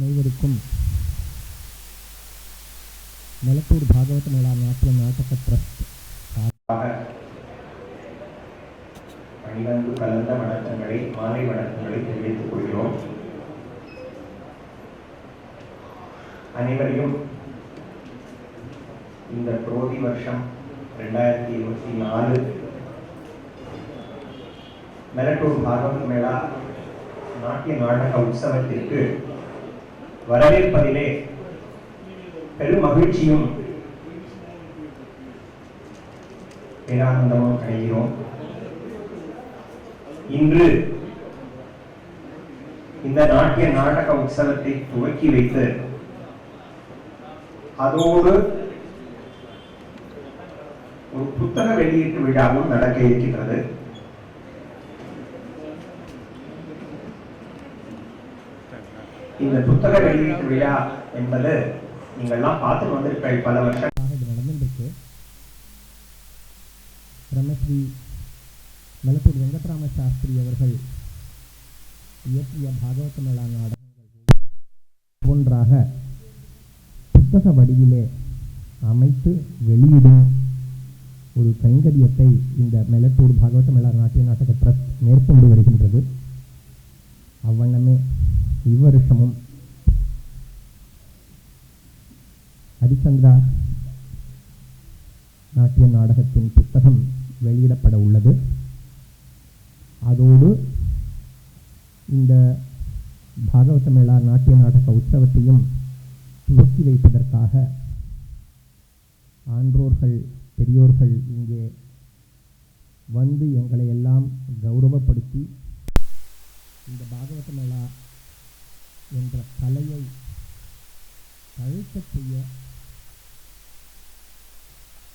அனைவருக்கும் மெலத்தூர் பாகவத மேளா நாட்டிய நாடக ட்ரஸ்ட் அணிவன்பு கலந்த வணக்கங்களை மாலை வணக்கங்களை தெரிவித்துக் கொள்கிறோம். அனைவரையும் இந்த புரோதி வருஷம் 2024 மெலட்டூர் பாகவத மேளா நாட்டிய நாடக உற்சவத்திற்கு வரவேற்பதிலே பெரும் மகிழ்ச்சியும் பேரானந்தமும் அடைகிறோம். இன்று இந்த நாட்டிய நாடக உற்சவத்தை துவக்கி வைத்து அதோடு ஒரு புத்தக வெளியீட்டு விழாவும் நடக்க இருக்கின்றது. இந்த புத்தக வெளியீட்டு விழா என்பது நீங்கள்லாம் பார்த்து வந்திருக்க பல வருஷம் நடந்திருக்கு. பிரம்மஸ்ரீ மெலத்தூர் வெங்கட்ராம சாஸ்திரி அவர்கள் இயற்றிய பாகவத மேளா நாடகங்கள் ஒன்றாக புத்தக வடிவிலே அமைத்து வெளியிடும் ஒரு கைங்கரியத்தை இந்த மெலத்தூர் பாகவத மேளா நாட்டிய நாடக ட்ரஸ்ட் மேற்கொண்டு வருகின்றது. அவ்வண்ணமே இவ்வருஷமும் ஹரிச்சந்திரா நாட்டிய நாடகத்தின் புத்தகம் வெளியிடப்பட உள்ளது. அதோடு இந்த பாகவத மேளா நாட்டிய நாடக உற்சவத்தையும் துவக்கி வைப்பதற்காக ஆன்றோர்கள் பெரியோர்கள் இங்கே வந்து எங்களை எல்லாம் கௌரவப்படுத்தி இந்த பாகவத மேளா என்ற கலையை தழைக்கச் செய்ய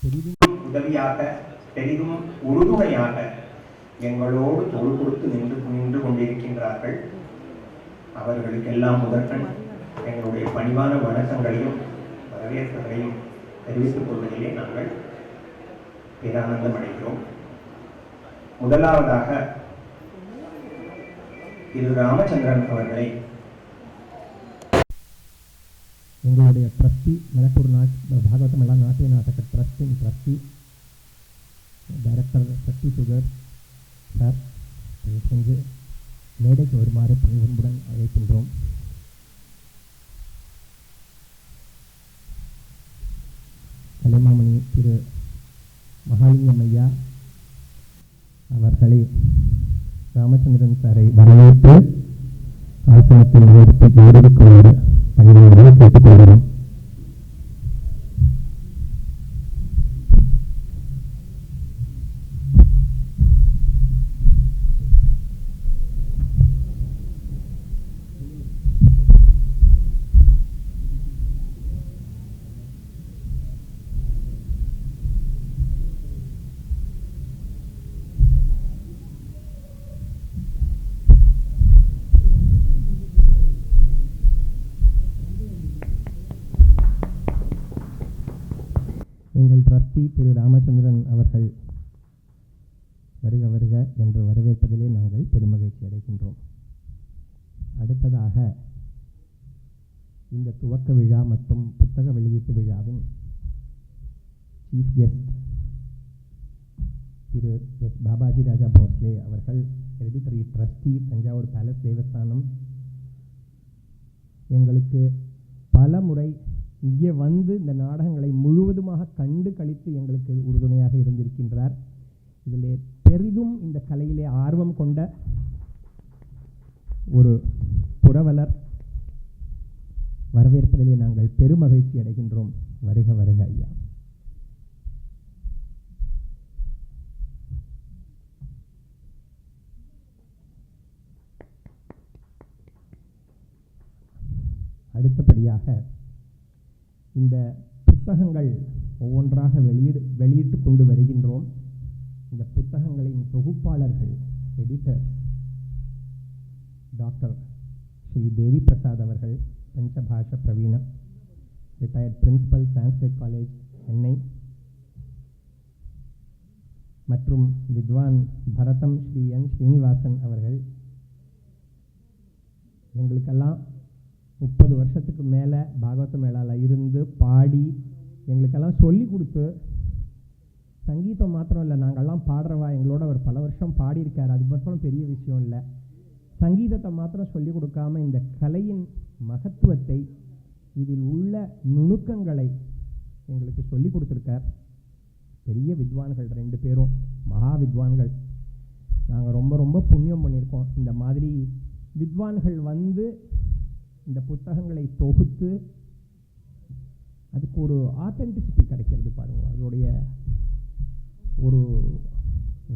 பெரிதும் உதவியாக பெரிதும் உறுதுணையாக எங்களோடு தோள் கொடுத்து நின்று கொண்டிருக்கின்றார்கள். அவர்களுக்கெல்லாம் முதற்கண் எங்களுடைய பணிவான வணக்கங்களையும் வரவேற்புகளையும் தெரிவித்துக் கொள்வதிலே நாங்கள் பேரானந்தம் அடைகிறோம். முதலாவதாக திரு ராமச்சந்திரன் அவர்களை எங்களுடைய ட்ரஸ்டி மெலட்டூர் பாகவத மேளா நாட்டிய நாடக ட்ரஸ்டின் ட்ரஸ்டி டைரக்டர் சக்தி சுகர் சார் செஞ்சு மேடைக்கு வருமாறு பணிவன்புடன் அழைக்கின்றோம். கலைமாமணி திரு மகாலிங்கம் ஐயா அவர்களை ராமச்சந்திரன் சாரை வரவேற்று ஆசனத்தில் கௌரவிக்குமாறு பணிவன்புடன் கேட்டுக்கொள்கிறோம். எங்கள் ட்ரஸ்டி திரு ராமச்சந்திரன் அவர்கள் வருக வருக என்று வரவேற்பதிலே நாங்கள் பெருமகிழ்ச்சி அடைகின்றோம். அடுத்ததாக இந்த துவக்க விழா மற்றும் புத்தக வெளியீட்டு விழாவின் சீஃப் கெஸ்ட் திரு எஸ் பாபாஜி ராஜா போஸ்லே அவர்கள் ஹெரிடிட்டரி ட்ரஸ்டி தஞ்சாவூர் பேலஸ் தேவஸ்தானம் எங்களுக்கு பல முறை இங்கே வந்து இந்த நாடகங்களை முழுவதுமாக கண்டு கழித்து எங்களுக்கு உறுதுணையாக இருந்திருக்கின்றார். இதிலே பெரிதும் இந்த கலையிலே ஆர்வம் கொண்ட ஒரு புரவலர் வரவேற்பதிலே நாங்கள் பெருமகிழ்ச்சி அடைகின்றோம். வருக வருக ஐயா. அடுத்தபடியாக இந்த புத்தகங்கள் ஒவ்வொன்றாக வெளியிட்டு கொண்டு வருகின்றோம். இந்த புத்தகங்களின் தொகுப்பாளர்கள் எடிட்டர் டாக்டர் ஸ்ரீ தேவி பிரசாத் அவர்கள், பஞ்சபாஷ பிரவீண, retired principal, Sanskrit college Chennai, மற்றும் வித்வான் பரதம் ஸ்ரீ என் ஸ்ரீனிவாசன் அவர்கள் எங்களுக்கெல்லாம் 30 வருஷத்துக்கு மேலே பாகவத மேளாவில் இருந்து பாடி எங்களுக்கெல்லாம் சொல்லி கொடுத்து, சங்கீதம் மாத்திரம் இல்லை, நாங்கள்லாம் பாடுறவா, எங்களோட அவர் பல வருஷம் பாடியிருக்கார், அது மட்டும் பெரிய விஷயம் இல்லை. சங்கீதத்தை மாத்திரம் சொல்லிக் கொடுக்காம இந்த கலையின் மகத்துவத்தை, இதில் உள்ள நுணுக்கங்களை எங்களுக்கு சொல்லி கொடுத்துருக்கார். பெரிய வித்வான்கள் 2 பேரும், மகா வித்வான்கள். நாங்கள் ரொம்ப ரொம்ப புண்ணியம் பண்ணியிருக்கோம். இந்த மாதிரி வித்வான்கள் வந்து இந்த புத்தகங்களை தொகுத்து அதுக்கு ஒரு ஆத்தென்டிசிட்டி கிடைக்கிறது பாருங்க. அதோடைய ஒரு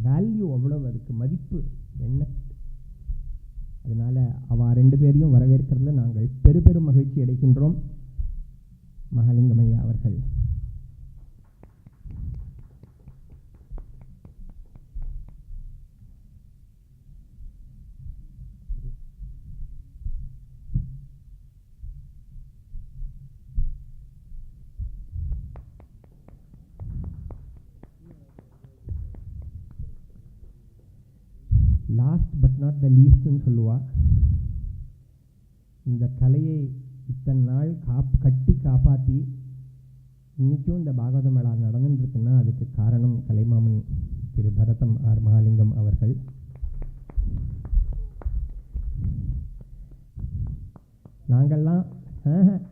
வேல்யூ அவ்வளவு, அதுக்கு மதிப்பு என்ன. அதனால அவ 2 பேரையும் வரவேற்கிறதுல நாங்கள் பெரும் மகிழ்ச்சி அடைகின்றோம். மகாலிங்கம் ஐயா அவர்கள். லாஸ்ட் பட் நாட் த லீஸ்ட்னு சொல்லுவா. இந்த கலையை இத்தனை நாள் கட்டி காப்பாற்றி இன்றைக்கும் இந்த பாகவத மேளா நடந்துட்டு இருக்குன்னா அதுக்கு காரணம் கலைமாமணி திரு பரதம் ஆர் மகாலிங்கம் அவர்கள். நாங்கள்லாம்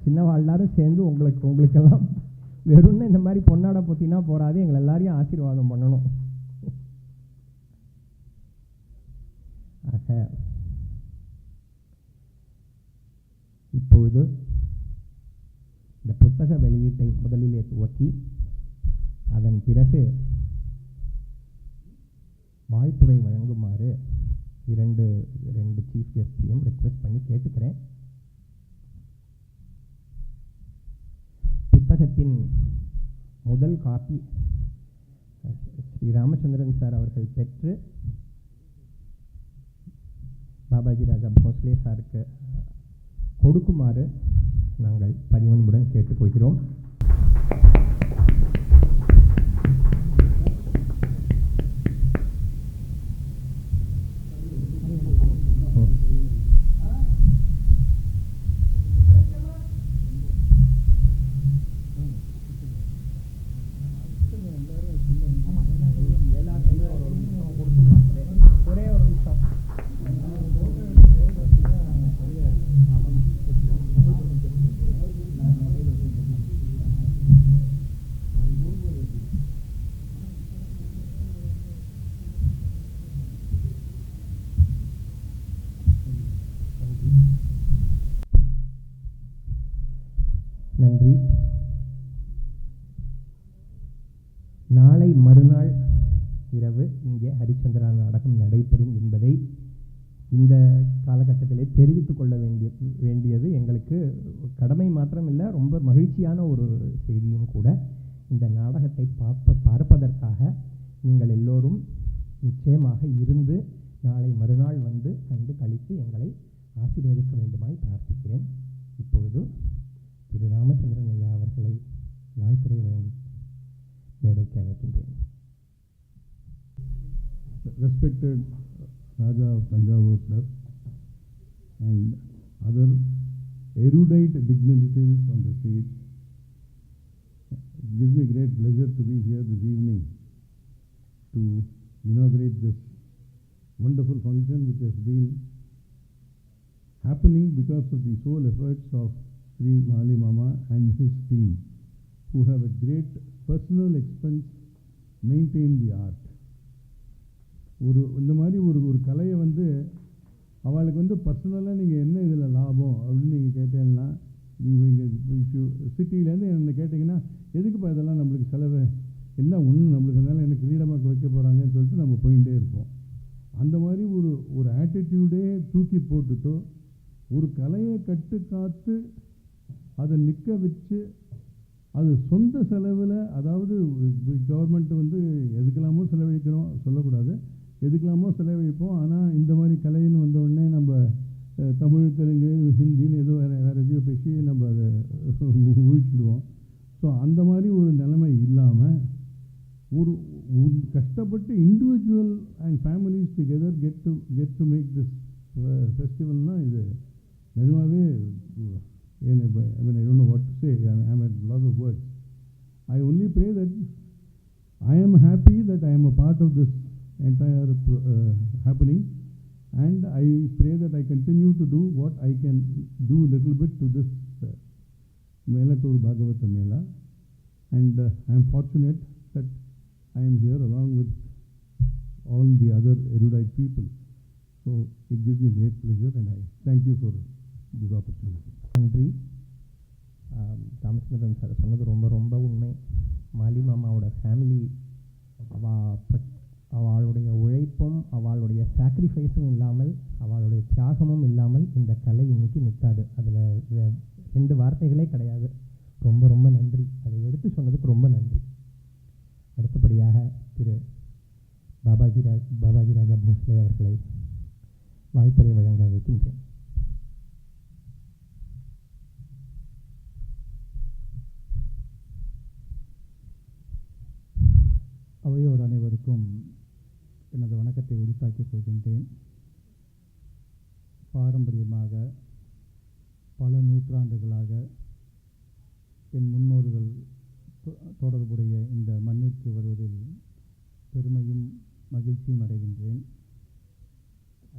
சின்னவா எல்லாரும் சேர்ந்து உங்களுக்கெல்லாம் வெறும்னு இந்த மாதிரி பொன்னாட போத்தினா போகாது, எங்களை எல்லாரையும் ஆசீர்வாதம் பண்ணணும். ஆக இப்பொழுது இந்த புத்தக வெளியீட்டை முதலிலே துவக்கி அதன் பிறகு வாழ்த்துறை வழங்குமாறு இரண்டு சீஃப் கெஸ்டையும் ரெக்வெஸ்ட் பண்ணி கேட்டுக்கிறேன். புத்தகத்தின் முதல் காப்பி ஸ்ரீ ராமச்சந்திரன் சார் அவர்கள் பெற்று பாபாஜி ராஜா போஸ்லே சாருக்கு கொடுக்குமாறு நாங்கள் பணிவன்புடன் கேட்டுக்கொள்கிறோம். நன்றி. நாளை மறுநாள் இரவு இங்கே ஹரிச்சந்திரா நாடகம் நடைபெறும் என்பதை இந்த காலகட்டத்திலே தெரிவித்துக் கொள்ள வேண்டியது எங்களுக்கு கடமை மாத்திரமில்லை, ரொம்ப மகிழ்ச்சியான ஒரு செய்தியும் கூட. இந்த நாடகத்தை பார்ப்பதற்காக நீங்கள் எல்லோரும் நிச்சயமாக இருந்து நாளை மறுநாள் வந்து கண்டு கழித்து எங்களை ஆசீர்வதிக்க வேண்டுமாய் பிரார்த்திக்கிறேன். இப்பொழுது திரு ராமச்சந்திரன் ஐயா அவர்களை வாழ்த்துறை வழங்கி மேடைக்கு அழைக்கின்றேன். Respected Raja of Tanjavur sir and other erudite dignitaries on the stage, it gives me great pleasure to be here this evening to inaugurate this wonderful function which has been happening because of the sole efforts of Sri Mahali Mama and his team, who have a great personal expense maintain the art. இந்த மாதிரி ஒரு கலையை வந்து அவளுக்கு வந்து பர்சனலாக நீங்கள் என்ன இதில் லாபம் அப்படின்னு நீங்கள் கேட்டீங்கன்னா, நீங்கள் இங்கே சிட்டியிலேருந்து என்ன கேட்டிங்கன்னா, எதுக்குப்பா இதெல்லாம் நம்மளுக்கு செலவு என்ன ஒன்று நம்மளுக்கு அதனால எனக்கு ஃப்ரீடமாக வைக்க போகிறாங்கன்னு சொல்லிட்டு நம்ம போயிட்டே இருப்போம். அந்த மாதிரி ஒரு ஆட்டிடியூடே தூக்கி போட்டுட்டு ஒரு கலையை கட்டு காத்து அதை நிற்க வச்சு அது சொந்த செலவில், அதாவது கவர்மெண்ட் வந்து எதுக்கெல்லாமோ செலவழிக்கிறோம் சொல்லக்கூடாது, எதுக்கெல்லாமோ செலவழிப்போம். ஆனால் இந்த மாதிரி கலைன்னு வந்தோடனே நம்ம தமிழ், தெலுங்கு, ஹிந்தின்னு ஏதோ வேறு எதையோ பேசி நம்ம அதை ஊழிச்சிடுவோம். ஸோ அந்த மாதிரி ஒரு நிலைமை இல்லாமல் ஒரு கஷ்டப்பட்டு individual and families together get to make this ஃபெஸ்டிவல்னால் இது நிஜமாகவே I don't know what to say. I'm at loss of words. I only pray that I am happy that I am a part of this entire happening, and I pray that I continue to do what I can do little bit to this Melatur Bhagavata Mela, and I am fortunate that I am here along with all the other erudite people. So it gives me great pleasure, and I thank you for this opportunity. நன்றி. Ramachandran sir சொன்னது ரொம்ப ரொம்ப உண்மை. மாலி மாமாவோட family அவளுடைய உழைப்பும் அவளுடைய சாக்ரிஃபைஸும் இல்லாமல் அவளுடைய தியாகமும் இல்லாமல் இந்த கலை இன்னைக்கு நிற்காது. அதில் 2 வார்த்தைகளே கிடையாது. ரொம்ப ரொம்ப நன்றி. அதை எடுத்து சொன்னதுக்கு ரொம்ப நன்றி. அடுத்தபடியாக திரு பாபாஜி ராஜா போஸ்லே அவர்களை வாழ்த்துறை வழங்க வைக்கின்றேன். அவையோர் அனைவருக்கும் எனது வணக்கத்தை உரித்தாக்கிக் கொள்கின்றேன். பாரம்பரியமாக பல நூற்றாண்டுகளாக என் முன்னோர்கள் தொடர்புடைய இந்த மண்ணிற்கு வருவதில் பெருமையும் மகிழ்ச்சியும் அடைகின்றேன்.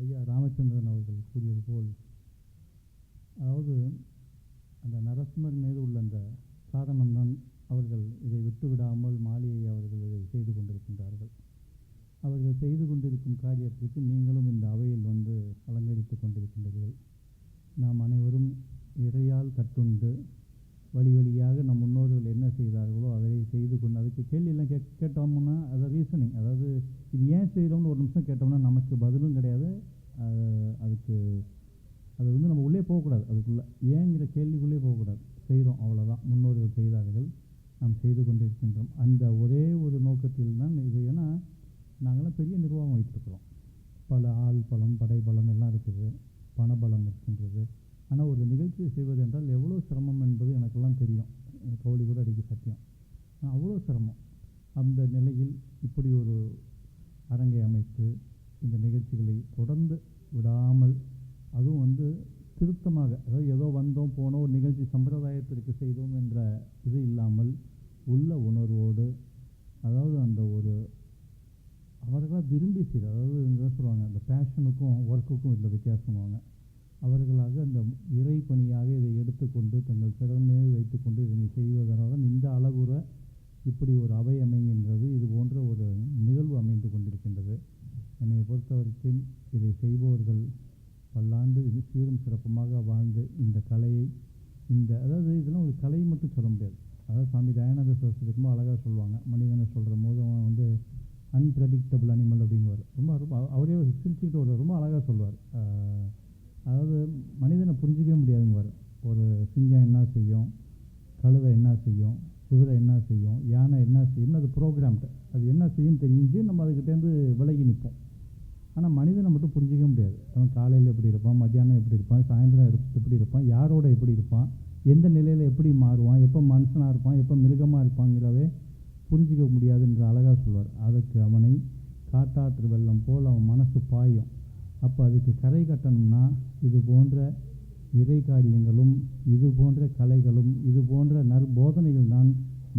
ஐயா ராமச்சந்திரன் அவர்கள் கூறியது போல், அதாவது அந்த நரசிம்மர் மீது உள்ள அந்த காரணம்தான் அவர்கள் இதை விட்டுவிடாமல் மாலியை அவர்கள் இதை செய்து கொண்டிருக்கின்றார்கள். அவர்கள் செய்து கொண்டிருக்கும் காரியத்திற்கு நீங்களும் இந்த அவையில் வந்து அலங்கரித்து கொண்டிருக்கின்றீர்கள். நாம் அனைவரும் இறையால் கட்டுண்டு வழி வழியாக நம் முன்னோர்கள் என்ன செய்தார்களோ அதை செய்து கொண்டு அதுக்கு கேள்வியெல்லாம் கேட்டோம்னா அதை ரீசனிங், அதாவது இது ஏன் செய்கிறோம்னு ஒரு நிமிஷம் கேட்டோம்னா நமக்கு பதிலும் கிடையாது. அதுக்கு அது வந்து நம்ம உள்ளே போகக்கூடாது, அதுக்குள்ளே ஏங்கிற கேள்விக்குள்ளே போகக்கூடாது. செய்கிறோம், அவ்வளோதான். முன்னோர்கள் செய்தார்கள், நாம் செய்து கொண்டிருக்கின்றோம். அந்த ஒரே ஒரு நோக்கத்தில் தான் இது. ஏன்னா நாங்களாம் பெரிய நிர்வாகம் வைத்திருக்கிறோம், பல ஆள் பலம் படைபலம் எல்லாம் இருக்குது, பணபலம் இருக்கின்றது. ஆனால் ஒரு நிகழ்ச்சியை செய்வது என்றால் எவ்வளோ சிரமம் என்பது எனக்கெல்லாம் தெரியும். கௌலி கூட அடிக்க சத்தியம், அவ்வளோ சிரமம். அந்த நிலையில் இப்படி ஒரு அரங்கை அமைத்து இந்த நிகழ்ச்சிகளை தொடர்ந்து விடாமல், அதுவும் வந்து திருத்தமாக, அதாவது ஏதோ வந்தோம் போனோம் ஒரு நிகழ்ச்சி சம்பிரதாயத்திற்கு செய்தோம் என்ற இது இல்லாமல் உள்ள உணர்வோடு, அதாவது அந்த ஒரு அவர்களாக விரும்பி செய்து, அதாவது என்ன சொல்லுவாங்க, அந்த பேஷனுக்கும் ஒர்க்குக்கும் இதில் வித்தியாசமாங்க. அவர்களாக அந்த இறை பணியாக இதை எடுத்துக்கொண்டு தங்கள் திறமையை வைத்துக்கொண்டு இதனை செய்வதனால தான் இந்த அளவுற இப்படி ஒரு அவை அமைகின்றது. இது போன்ற ஒரு நிகழ்வு அமைந்து கொண்டிருக்கின்றது. என்னை பொறுத்தவரைக்கும் இதை செய்பவர்கள் பல்லாண்டு இது சீரும் சிறப்புமாக வாழ்ந்து இந்த கலையை அதாவது இதெல்லாம் ஒரு கலை மட்டும் சொல்ல முடியாது. அதாவது சாமி தயானந்த சரஸ்வதி ரொம்ப அழகாக சொல்லுவாங்க, மனிதனை சொல்கிற போது அவன் வந்து அன்பிரடிக்டபிள் அனிமல் அப்படிங்குவார். ரொம்ப அவரே சிரிச்சுக்கிட்டு ரொம்ப அழகாக சொல்லுவார். அதாவது மனிதனை புரிஞ்சிக்கவே முடியாதுங்குவார். ஒரு சிங்கம் என்ன செய்யும், கழுதை என்ன செய்யும், குதிரை என்ன செய்யும், யானை என்ன செய்யும்னு அது ப்ரோக்ராம்டு, அது என்ன செய்யும் தெரிஞ்சு நம்ம அதுக்கிட்டேருந்து விலகி நிற்போம். ஆனால் மனிதனை மட்டும் புரிஞ்சிக்க முடியாது. அவன் காலையில் எப்படி இருப்பான், மத்தியானம் எப்படி இருப்பான், சாயந்தரம் எப்படி இருப்பான், யாரோட எப்படி இருப்பான், எந்த நிலையில் எப்படி மாறுவான், எப்போ மனுஷனாக இருப்பான், எப்போ மிருகமாக இருப்பாங்கிறவே புரிஞ்சிக்க முடியாதுன்ற அழகாக சொல்வார். அதுக்கு அவனை காட்டாற்று வெள்ளம் போல் அவன் மனசு பாயும். அப்போ அதுக்கு கரை கட்டணும்னா இது போன்ற இறை காரியங்களும் இது போன்ற கலைகளும் இது போன்ற நற்போதனைகள் தான்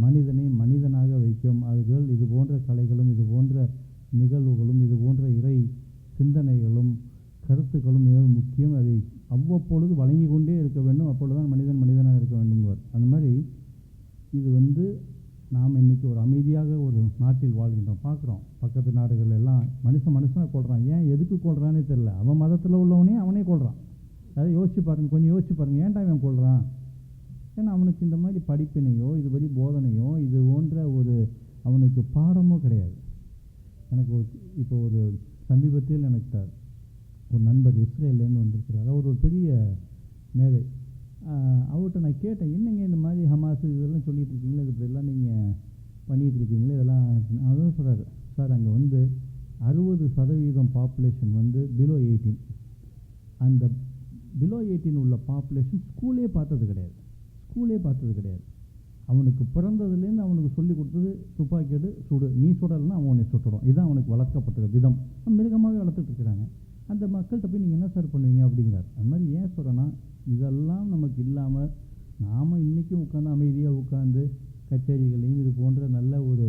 மனிதனை மனிதனாக வைக்கும். அதுகள் இது போன்ற கலைகளும் இது போன்ற நிகழ்வுகளும் இது போன்ற இறை சிந்தனைகளும் கருத்துக்களும் மிக முக்கியம். அதை அவ்வப்பொழுது வழங்கி கொண்டே இருக்க வேண்டும். அப்பொழுதுதான் மனிதன் மனிதனாக இருக்க வேண்டும்வார். அந்த மாதிரி இது நாம் இன்றைக்கி ஒரு அமைதியாக ஒரு நாட்டில் வாழ்கின்றோம். பார்க்குறோம் பக்கத்து நாடுகள் எல்லாம் மனுஷனை கொள்கிறான். ஏன் எதுக்கு கொள்கிறானே தெரில. அவன் மதத்தில் உள்ளவனே அவனே கொள்கிறான். அதை யோசிச்சு பாருங்கள், கொஞ்சம் யோசிச்சு பாருங்கள், ஏன்டா அவன் கொள்கிறான்? ஏன்னா அவனுக்கு இந்த மாதிரி படிப்பினையோ இது மாதிரி போதனையோ இது போன்ற ஒரு அவனுக்கு பாடமோ கிடையாது. எனக்கு இப்போ ஒரு சமீபத்தில் எனக்கு ஒரு நண்பர் இஸ்ரேல்லேருந்து வந்திருக்கிறார். அவர் ஒரு பெரிய மேதை. அவர்கிட்ட நான் கேட்டேன், என்னங்க இந்த மாதிரி ஹமாஸ் இதெல்லாம் சொல்லிகிட்டு இருக்கீங்களே, இது இப்படிலாம் நீங்கள் பண்ணிகிட்டு இருக்கீங்களே இதெல்லாம். அதுதான் சொல்கிறார், சார் அங்கே 60% பாப்புலேஷன் பிலோ 18. அந்த பிலோ 18 உள்ள பாப்புலேஷன் ஸ்கூலே பார்த்தது கிடையாது. அவனுக்கு பிறந்ததுலேருந்து அவனுக்கு சொல்லி கொடுத்தது துப்பாக்கி எடு சுடு, நீ சுடலைன்னா அவன் உன்னை சுட்டுடும். இதுதான் அவனுக்கு வளர்க்கப்பட்ட விதம். மிருகமாகவே வளர்த்துட்டு இருக்கிறாங்க. அந்த மக்கள்கிட்ட போய் நீங்கள் என்ன சார் பண்ணுவீங்க அப்படிங்கிறார். அது மாதிரி ஏன் சொல்கிறேன்னா, இதெல்லாம் நமக்கு இல்லாமல் நாம் இன்றைக்கும் உட்காந்து அமைதியாக உட்காந்து கச்சேரிகளையும் இது போன்ற நல்ல ஒரு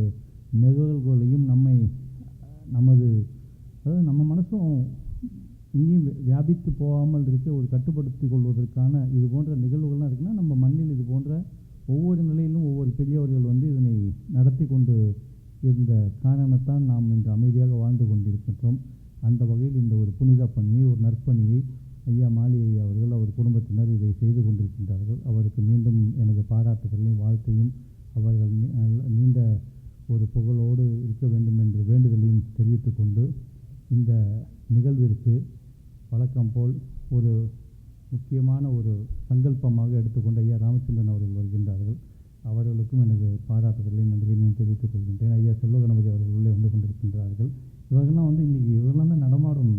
நிகழ்வுகளையும் நமது அதாவது நம்ம மனசும் இங்கேயும் வியாபித்து போகாமல் இருக்க ஒரு கட்டுப்படுத்தி கொள்வதற்கான இது போன்ற நிகழ்வுகள்லாம் இருக்குன்னா நம்ம மண்ணில் இது போன்ற ஒவ்வொரு நிலையிலும் ஒவ்வொரு பெரியவர்கள் இதனை நடத்தி கொண்டு இருந்த காரணத்தான் நாம் இன்று அமைதியாக வாழ்ந்து கொண்டிருக்கின்றோம். அந்த வகையில் இந்த ஒரு புனித பணியை, ஒரு நற்பணியை ஐயா மாலி ஐயா அவர்கள், அவர் குடும்பத்தினர் இதை செய்து கொண்டிருக்கின்றார்கள். அவருக்கு மீண்டும் எனது பாராட்டுதலையும் வாழ்த்தையும், அவர்கள் நீண்ட ஒரு புகழோடு இருக்க வேண்டும் என்று வேண்டுதலையும் தெரிவித்து கொண்டு, இந்த நிகழ்விற்கு வழக்கம் போல் ஒரு முக்கியமான ஒரு சங்கல்பமாக எடுத்துக்கொண்ட ஐயா ராமச்சந்திரன் அவர்கள் வருகின்றார்கள். அவர்களுக்கும் எனது பாராட்டுதலையும் நன்றியையும் தெரிவித்துக் கொள்கின்றேன். ஐயா செல்வகணபதி அவர்கள் உள்ளே வந்து கொண்டிருக்கின்றார்கள். இவர்கள்லாம் இன்றைக்கி இவர்கள்லாம் தான் நடமாடும்,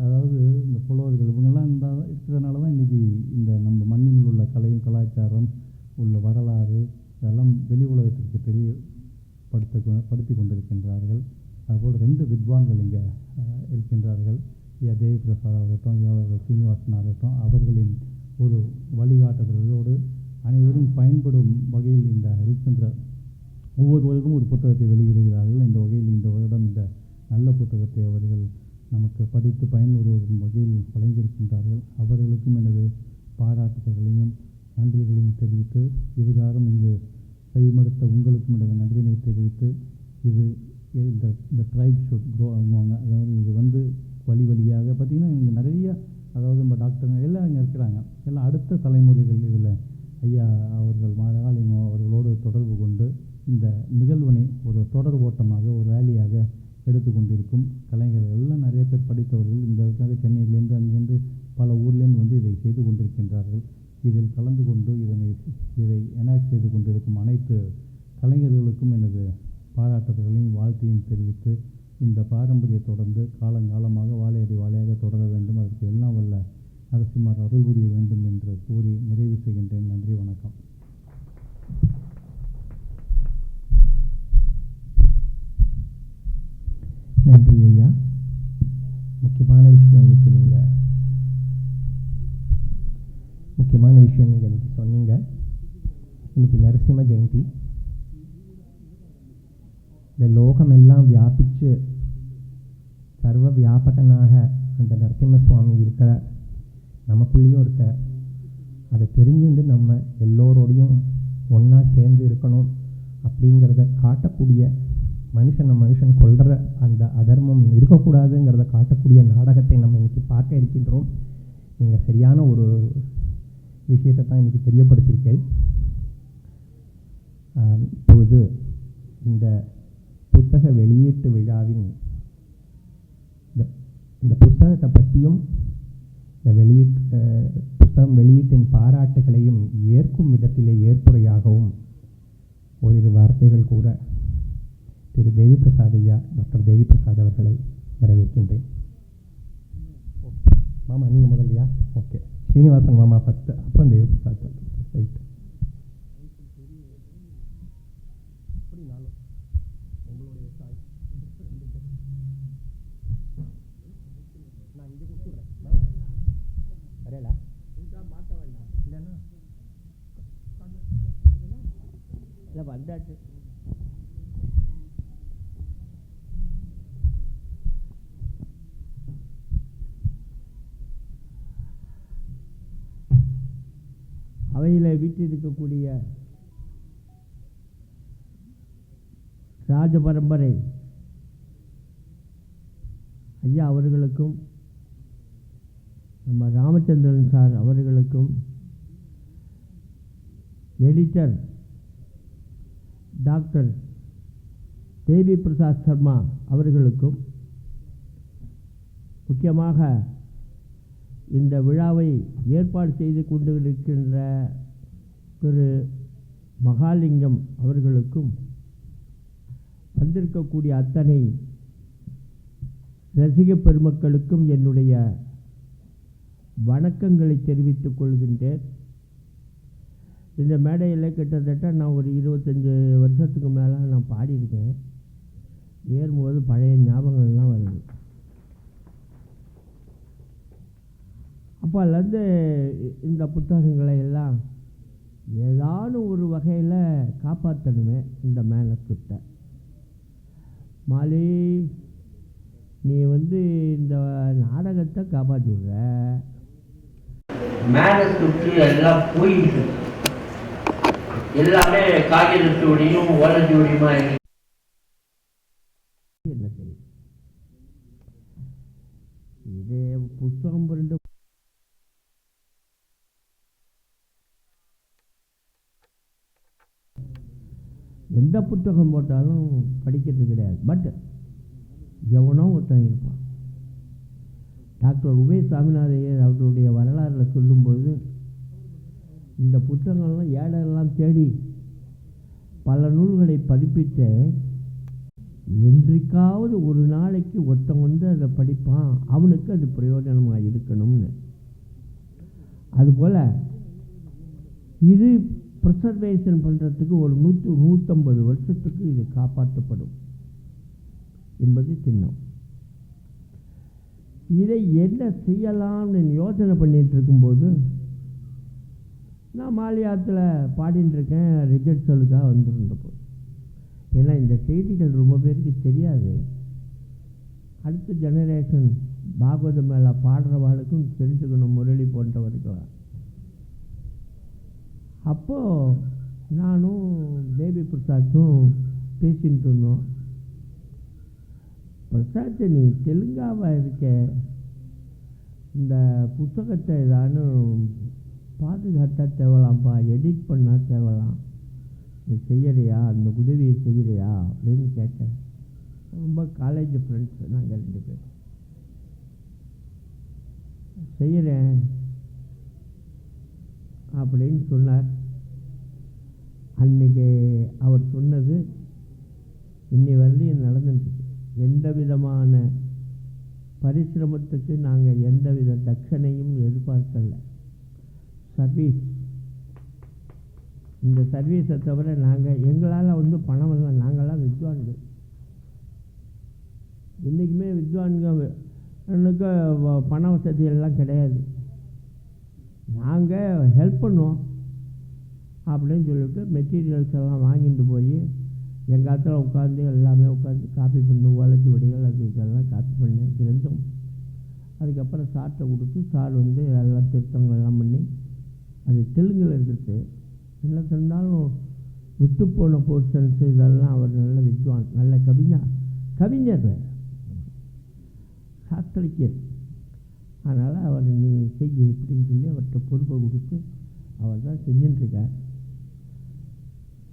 அதாவது இந்த புலவர்கள் இவங்கெல்லாம் இருக்கிறதுனால தான் இன்றைக்கி இந்த நம்ம மண்ணில் உள்ள கலையும் கலாச்சாரம் உள்ள வரலாறு இதெல்லாம் வெளி உலகத்திற்கு தெரியப்படுத்தி கொண்டிருக்கின்றார்கள். அதுபோல் 2 வித்வான்கள் இங்கே இருக்கின்றார்கள். ஐயா தேவி பிரசாத் ஆகட்டும், ஐயா சீனிவாசன் ஆகட்டும், அவர்களின் ஒரு வழிகாட்டுதலோடு அனைவரும் பயன்படும் வகையில் இந்த ஹரிச்சந்திர ஒவ்வொரு வருடமும் ஒரு புத்தகத்தை வெளியிடுகிறார்கள். இந்த வகையில் இந்த வருடம் இந்த நல்ல புத்தகத்தை அவர்கள் நமக்கு படித்து பயனுறுவதும் வகையில் வழங்கியிருக்கின்றார்கள். அவர்களுக்கும் எனது பாராட்டுதல்களையும் நன்றிகளையும் தெரிவித்து, இதுகாரம் இங்கு செவிமடுத்த உங்களுக்கும் எனது நன்றியினை தெரிவித்து, இந்த ட்ரைப் ஷுட் க்ரோ ஆகுவாங்க. அதாவது இது வழியாக பார்த்திங்கன்னா இங்கே நிறைய, அதாவது நம்ம டாக்டருங்க எல்லாம் இங்கே இருக்கிறாங்க. எல்லாம் அடுத்த தலைமுறைகள் இதில் ஐயா அவர்கள் மாகாளிங்கோ அவர்களோடு தொடர்பு கொண்டு இந்த நிகழ்வினை ஒரு தொடர் ஓட்டமாக, ஒரு ரேலியாக எடுத்துக்கொண்டிருக்கும் கலைஞர்கள் எல்லாம் நிறைய பேர் படித்தவர்கள். இதற்காக சென்னையிலேருந்து அங்கேருந்து பல ஊர்லேருந்து இதை செய்து கொண்டிருக்கின்றார்கள். இதில் கலந்து கொண்டு இதை எனாக்ட் செய்து கொண்டிருக்கும் அனைத்து கலைஞர்களுக்கும் எனது பாராட்டுதல்களையும் வாழ்த்தையும் தெரிவித்து, இந்த பாரம்பரிய தொடர்ந்து காலங்காலமாக வாழையடி வாழையாக தொடர வேண்டும், அதற்கு எல்லாம் வல்ல நரசிம்மர் அருள் புரிய வேண்டும் என்று கூறி நிறைவு செய்கின்றேன். நன்றி, வணக்கம். நன்றி ஐயா. முக்கியமான விஷயம் இன்னைக்கு சொன்னீங்க. இன்னைக்கு நரசிம்ம ஜெயந்தி. இந்த லோகமெல்லாம் வியாபித்து சர்வ வியாபகனாக அந்த நரசிம்ம சுவாமி இருக்கிறார், நமக்குள்ளேயும் இருக்க. அதை தெரிஞ்சுட்டு நம்ம எல்லோரோடையும் ஒன்றா சேர்ந்து இருக்கணும் அப்படிங்கிறத காட்டக்கூடிய, மனுஷன் கொள்கிற அந்த அதர்மம் இருக்கக்கூடாதுங்கிறத காட்டக்கூடிய நாடகத்தை நம்ம இன்றைக்கி பார்க்க இருக்கின்றோம். நீங்கள் சரியான ஒரு விஷயத்தை தான் இன்றைக்கி தெரியப்படுத்தியிருக்கேன். இப்பொழுது இந்த புத்தக வெளியீட்டு விழாவின் இந்த புத்தகத்தை பற்றியும் இந்த புத்தகம் வெளியீட்டின் பாராட்டுகளையும் ஏற்கும் விதத்திலே ஏற்புரையாகவும் ஓரிரு வார்த்தைகள் கூற திரு தேவி பிரசாத் ஐயா, டாக்டர் தேவி பிரசாத் அவர்களை வரவேற்கின்றேன். மாமா நீங்கள் முதல்லையா? ஓகே, ஸ்ரீனிவாசன் மாமா ஃபஸ்ட்டு, அப்புறம் தேவி பிரசாத். ரைட். நான் இங்கே கொடுத்துட்றேன், வரையல மாற்ற வேண்டாம் இல்லைன்னா இல்லை வந்தாச்சு. அவையில் வீட்டிருக்கக்கூடிய ராஜ பரம்பரை ஐயா அவர்களுக்கும், நம்ம ராமச்சந்திரன் சார் அவர்களுக்கும், எடிட்டர் டாக்டர் தேவி பிரசாத் சர்மா அவர்களுக்கும், முக்கியமாக இந்த விழாவை ஏற்பாடு செய்து கொண்டிருக்கின்ற திரு மகாலிங்கம் அவர்களுக்கும், வந்திருக்கக்கூடிய அத்தனை ரசிக பெருமக்களுக்கும் என்னுடைய வணக்கங்களை தெரிவித்துக் கொள்கின்றேன். இந்த மேடையில் கிட்டத்தட்ட நான் ஒரு 25 வருஷத்துக்கு மேலே நான் பாடியிருக்கேன். ஏறும்போது பழைய ஞாபகங்கள்லாம் வருது. அப்போலேருந்து இந்த புத்தகங்களை எல்லாம் ஏதான ஒரு வகையில் காப்பாற்றணுமே இந்த மேனஸ்கிரிப்டை. மாலி, நீ இந்த நாடகத்தை காப்பாற்றி விடுற, மேனஸ்கிரிப்ட் எல்லாம் போயிடுது, எல்லாமே காகிதத்தோடையும் ஓலத்தோடையுமா என்ன செய்யும்? இதே புத்தகம் புரண்டு எந்த புத்தகம் போட்டாலும் படிக்கிறது கிடையாது. பட் எவனோ ஒருத்தன் இருப்பான். டாக்டர் உபய சாமிநாதையர் அவருடைய வரலாறில் சொல்லும்போது இந்த புத்தகங்கள்லாம் ஏடெல்லாம் தேடி பல நூல்களை பதிப்பிட்டு என்றைக்காவது ஒரு நாளைக்கு ஒருத்தன் அதை படிப்பான், அவனுக்கு அது பிரயோஜனமாக இருக்கணும்னு. அதுபோல் இது ப்ரிசர்வேஷன் பண்ணுறதுக்கு ஒரு 150 வருஷத்துக்கு இது காப்பாற்றப்படும் என்பது சின்னம். இதை என்ன செய்யலாம்னு யோசனை பண்ணிகிட்டு இருக்கும்போது நான் மாலியாத்தில் பாடின்னு இருக்கேன், ரிஹர்சலுக்காக வந்திருந்தபோது. ஏன்னா இந்த செய்திகள் ரொம்ப பேருக்கு தெரியாது. அடுத்த ஜெனரேஷன் பாகவத மேலே பாடுறவாளுக்கும் தெரிஞ்சுக்கணும், முரளி போன்றவர்கள். அப்போது நானும் பேபி பிரசாத்தும் பேசிகிட்டு இருந்தோம். பிரசாத், நீ தெலுங்காவாக இருக்க, இந்த புத்தகத்தை ஏதானு பாதுகாத்தா தேவலாம்ப்பா, எடிட் பண்ணால் தேவலாம், நீ செய்யறியா, அந்த உதவியை செய்கிறியா அப்படின்னு கேட்டேன். ரொம்ப காலேஜ் ஃப்ரெண்ட்ஸ் நாங்கள் 2 பேர். செய்கிறேன் அப்படின்னு சொன்னார். அன்றைக்கி அவர் சொன்னது இன்னி வரலையும் நடந்துட்டுருக்கு. எந்த விதமான பரிசிரமத்துக்கு நாங்கள் எந்தவித தட்சணையும் எதிர்பார்க்கல. சர்வீஸ், இந்த சர்வீஸை தவிர நாங்கள் எங்களால் பணம் இல்லை. நாங்கள்லாம் வித்வான்கள், இன்றைக்குமே வித்வான்கள் எனக்கு பண வசதியெல்லாம் கிடையாது. நாங்கள் ஹெல்ப் பண்ணுவோம் அப்படின்னு சொல்லிட்டு மெட்டீரியல்ஸ் எல்லாம் வாங்கிட்டு போய் எங்கள் இடத்துல உட்காந்து எல்லாமே உட்காந்து காப்பி பண்ணு, வழக்கு வடிகள் அது இதெல்லாம் காப்பி பண்ணேன், கிரந்தம். அதுக்கப்புறம் சார்ட்டை கொடுத்து சார் எல்லாம் திருத்தங்கள்லாம் பண்ணி அது தெலுங்கில் இருக்குது. என்ன சொன்னாலும் விட்டு போன போர்ஷன்ஸு இதெல்லாம் அவர் நல்ல வித்வான், நல்ல கவிஞர், சாஸ்திரிக்கர். அதனால் அவர் நீ செய்ய இப்படின்னு சொல்லி அவர்கிட்ட பொறுப்பை கொடுத்து அவர் தான் செஞ்சுட்டுருக்கார்.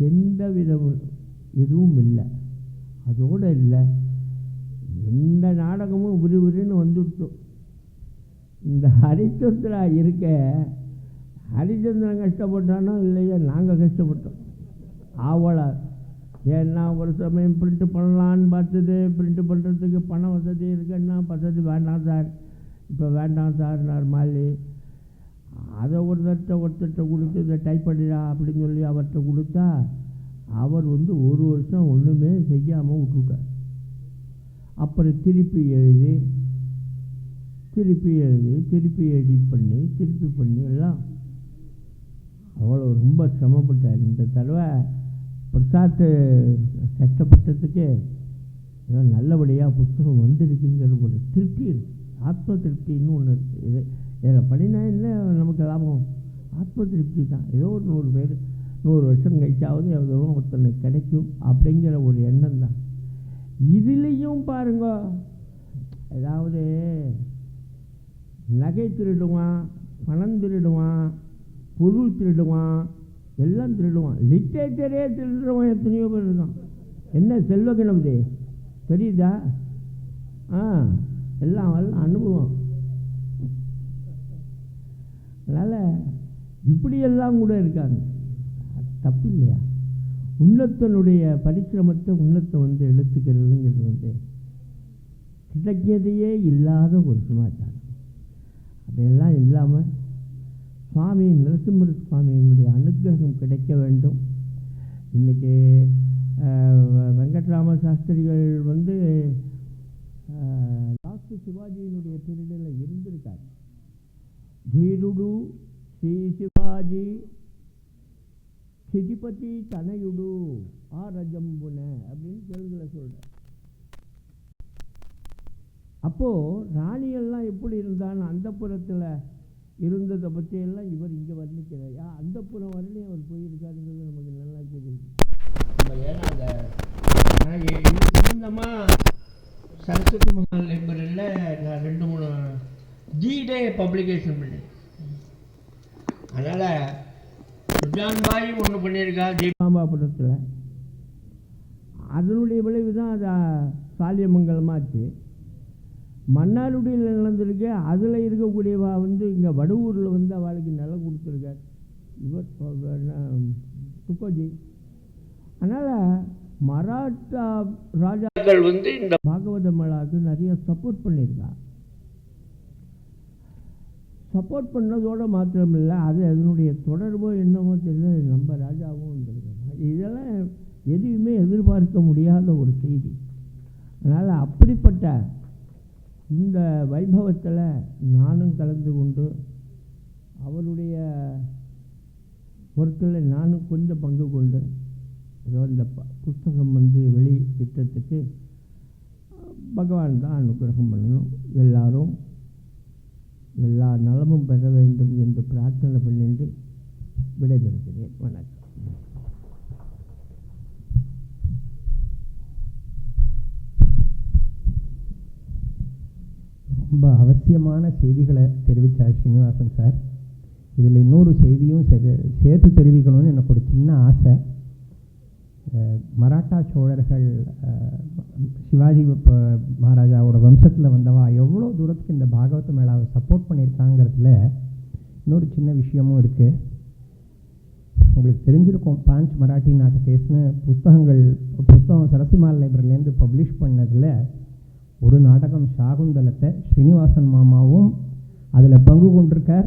எந்த விதம் எதுவும் இல்லை. அதோடு இல்லை, எந்த நாடகமும் விறுவிறுன்னு வந்துடுச்சோம். இந்த ஹரிச்சந்திரா இருக்க, ஹரிச்சந்திரன் கஷ்டப்பட்டானோ இல்லையோ நாங்கள் கஷ்டப்பட்டோம். அவளை ஏன்னா ஒரு சமயம் பிரிண்ட்டு பண்ணலான்னு பார்த்தது, பிரிண்ட்டு பண்ணுறதுக்கு பண வசதி இருக்குன்னா வசதி வேண்டாம் சார், இப்போ வேண்டாம் சார் மாலி. அதை ஒருத்தர்கிட்ட கொடுத்து இதை டைப் பண்ணிடா அப்படின்னு சொல்லி அவர்கிட்ட கொடுத்தா அவர் 1 வருஷம் ஒன்றுமே செய்யாமல் விட்டுவிட்டார். அப்புறம் திருப்பி எழுதி திருப்பி எடிட் பண்ணி திருப்பி பண்ணி எல்லாம் அவ்வளோ ரொம்ப சிரமப்பட்டார். இந்த தடவை பிரசாத் கஷ்டப்பட்டதுக்கு ஏதோ நல்லபடியாக புத்தகம் வந்திருக்குங்கிற ஒரு திருப்தி இருக்குது, ஆத்ம திருப்தின்னு ஒன்று இருக்குது. இதில் பண்ணினா என்ன நமக்கு லாபம்? ஆத்ம திருப்தி தான். ஏதோ ஒரு 100 பேர் 100 வருஷம் கழிச்சாவது எவ்வளோ ஒருத்தனுக்கு கிடைக்கும் அப்படிங்கிற ஒரு எண்ணம் தான். இதுலேயும் பாருங்க, ஏதாவது நகை திருடுவான், பணம் திருடுவான், பொருள் திருடுவான், எல்லாம் திருடுவான். லிட்ரேச்சரே திருடுறவன் எத்தனையோ பேர் இருக்கான். என்ன செல்வ கணபதி தெரியுதா? எல்லாம் அனுபவம். அதனால் இப்படியெல்லாம் கூட இருக்காங்க. தப்பு இல்லையா? உள்ளத்தினுடைய பரிசிரமத்தை உள்ளத்தை எழுத்துக்கிறதுங்கிறது கிட்டக்கையே இல்லாத ஒரு சமாச்சாரம். அதையெல்லாம் இல்லாமல் சுவாமி நரசிம்ம சுவாமியினுடைய அனுகிரகம் கிடைக்க வேண்டும். இன்றைக்கி வெங்கட்ராம சாஸ்திரிகள் டாக்டர் சிவாஜியினுடைய பீரியடில் இருந்திருக்கார். தீருடு ஸ்ரீ சிவாஜி சிட்டிப்பட்டி தனையுடு ரஜம்புன அப்படின்னு தெலுங்குல சொல்கிறேன். அப்போது ராணியெல்லாம் எப்படி இருந்தான்னு அந்த புறத்தில் இருந்ததை பற்றியெல்லாம் இவர் இங்கே வர்ணிக்கிறார். அந்த புறம் வரலையும் அவர் போயிருக்காருங்கிறது நமக்கு நல்லா தெரியுது. நம்ம ஏன்னா அந்த இது சம்பந்தமாக சரஸ்வதி மஹால் லைப்ரரியில் நான் 2-3 ஜிடே பப்ளிகேஷன் பண்ணேன். அதனால் சுஜான்பாய் ஒன்று பண்ணியிருக்கா ஜெயபாம்பாபுரத்தில். அதனுடைய விளைவு தான் அது சாலியமங்கலமாச்சு. மன்னார்குடியில் நடந்திருக்கு. அதில் இருக்கக்கூடியவா இங்கே வடுவூரில் அவளுக்கு நிலம் கொடுத்துருக்கார் இவர் துக்கோஜி. அதனால் மராட்டா ராஜாக்கள் இந்த பாகவத மேளாவுக்கு நிறைய சப்போர்ட் பண்ணியிருக்கா. சப்போர்ட் பண்ணதோடு மாத்திரமில்லை, அது அதனுடைய தொடர்போ என்னமோ தெரியல, நம்ம ராஜாவும் இருந்திருக்காங்க. இதெல்லாம் எதையுமே எதிர்பார்க்க முடியாத ஒரு செய்தி. அதனால் அப்படிப்பட்ட இந்த வைபவத்தில் நானும் கலந்து கொண்டு அவருடைய பொருட்களில் நானும் கொஞ்சம் பங்கு கொண்டு ஏதோ இந்த புத்தகம் வெளியிட்டத்துக்கு பகவான் தான் அனுகிரகம் பண்ணணும். எல்லாரும் எல்லா நலமும் பெற வேண்டும் என்று பிரார்த்தனை பண்ணிட்டு விடைபெறுகிறேன். வணக்கம். ரொம்ப அவசியமான செய்திகளை தெரிவித்தார் ஸ்ரீனிவாசன் சார். இதில் இன்னொரு செய்தியும் சேர்த்து தெரிவிக்கணும்னு எனக்கு ஒரு சின்ன ஆசை. மராட்டா சோழர்கள் சிவாஜி மகாராஜாவோட வம்சத்தில் வந்தவா எவ்வளோ தூரத்துக்கு இந்த பாகவத மேளாவை சப்போர்ட் பண்ணியிருக்காங்கிறதுல இன்னொரு சின்ன விஷயமும் இருக்குது. உங்களுக்கு தெரிஞ்சிருக்கும், 5 மராட்டி நாட்டகேஸ்னு புத்தகம் சரஸ்வதிமால் லைப்ரரியிலேருந்து பப்ளிஷ் பண்ணதில் ஒரு நாடகம் சாகுந்தலத்தை ஸ்ரீனிவாசன் மாமாவும் அதில் பங்கு கொண்டிருக்கார்.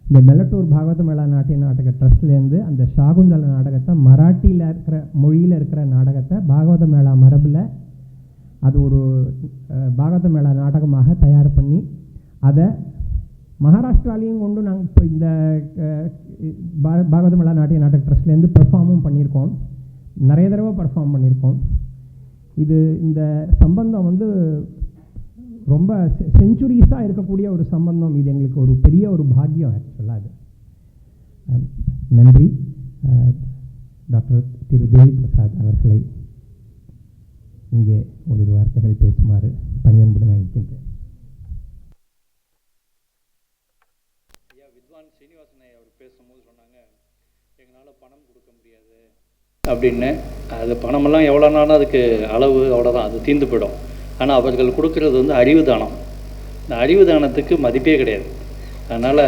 இந்த மெல்லட்டூர் பாகவத மேளா நாட்டிய நாடக ட்ரஸ்ட்லேருந்து அந்த சாகுந்தல நாடகத்தை மராட்டியில் இருக்கிற மொழியில் இருக்கிற நாடகத்தை பாகவத மேளா மரபில் அது ஒரு பாகவத மேளா நாடகமாக தயார் பண்ணி அதை மகாராஷ்டிராலையும் கொண்டு நாங்கள் இப்போ இந்த பாகவத மேளா நாட்டிய நாடக ட்ரஸ்ட்லேருந்து பெர்ஃபார்மும் பண்ணியிருக்கோம். நிறைய தடவை பெர்ஃபார்ம் பண்ணியிருக்கோம். இது இந்த சம்பந்தம் ரொம்ப செஞ்சுரிஸாக இருக்கக்கூடிய ஒரு சம்பந்தம். இது எங்களுக்கு ஒரு பெரிய ஒரு பாக்கியம் ஆக்சுவலாக. அது நன்றி. டாக்டர் திரு தேவி பிரசாத் அவர்களை இங்கே ஒரு வார்த்தைகள் பேசுமாறு பணியன்புடன் அழைக்கின்றேன். ஐயா வித்வான் ஸ்ரீனிவாசனை அவர் பேசும்போது சொன்னாங்க, எங்களால் பணம் கொடுக்க முடியாது அப்படின்னு. அது பணமெல்லாம் எவ்வளோ நாளும் அதுக்கு அளவு அவ்வளோதான், அது தீர்ந்து போயிடும். ஆனால் அவர்கள் கொடுக்கறது அறிவு தானம். இந்த அறிவு தானத்துக்கு மதிப்பே கிடையாது. அதனால்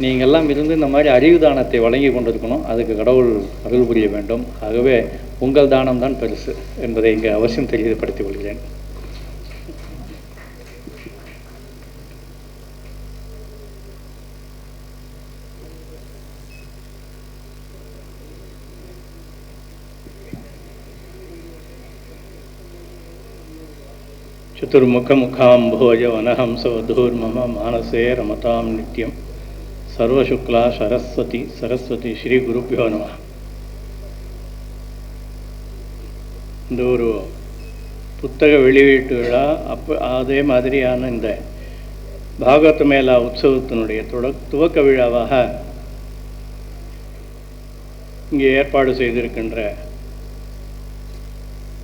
நீங்கள்லாம் இருந்து இந்த மாதிரி அறிவு தானத்தை வழங்கி கொண்டிருக்கணும். அதுக்கு கடவுள் அருள் புரிய வேண்டும். ஆகவே உங்கள் தானம் தான் பெருசு என்பதை இங்கே அவசியம் தெரியப்படுத்திக் கொள்கிறேன். चतुर्मुखमुखाम्भोज वनहंसवधूर्मम मानसे रमतां नित्यं सर्वशुक्ला सरस्वती सरस्वती श्री गुरुभ्यो नमः. இந்த ஒரு புத்தக வெளியீட்டு விழா அதே மாதிரியான இந்த பாகவத மேளா உற்சவத்தினுடைய துவக்க விழாவாக இங்கே ஏற்பாடு செய்திருக்கின்ற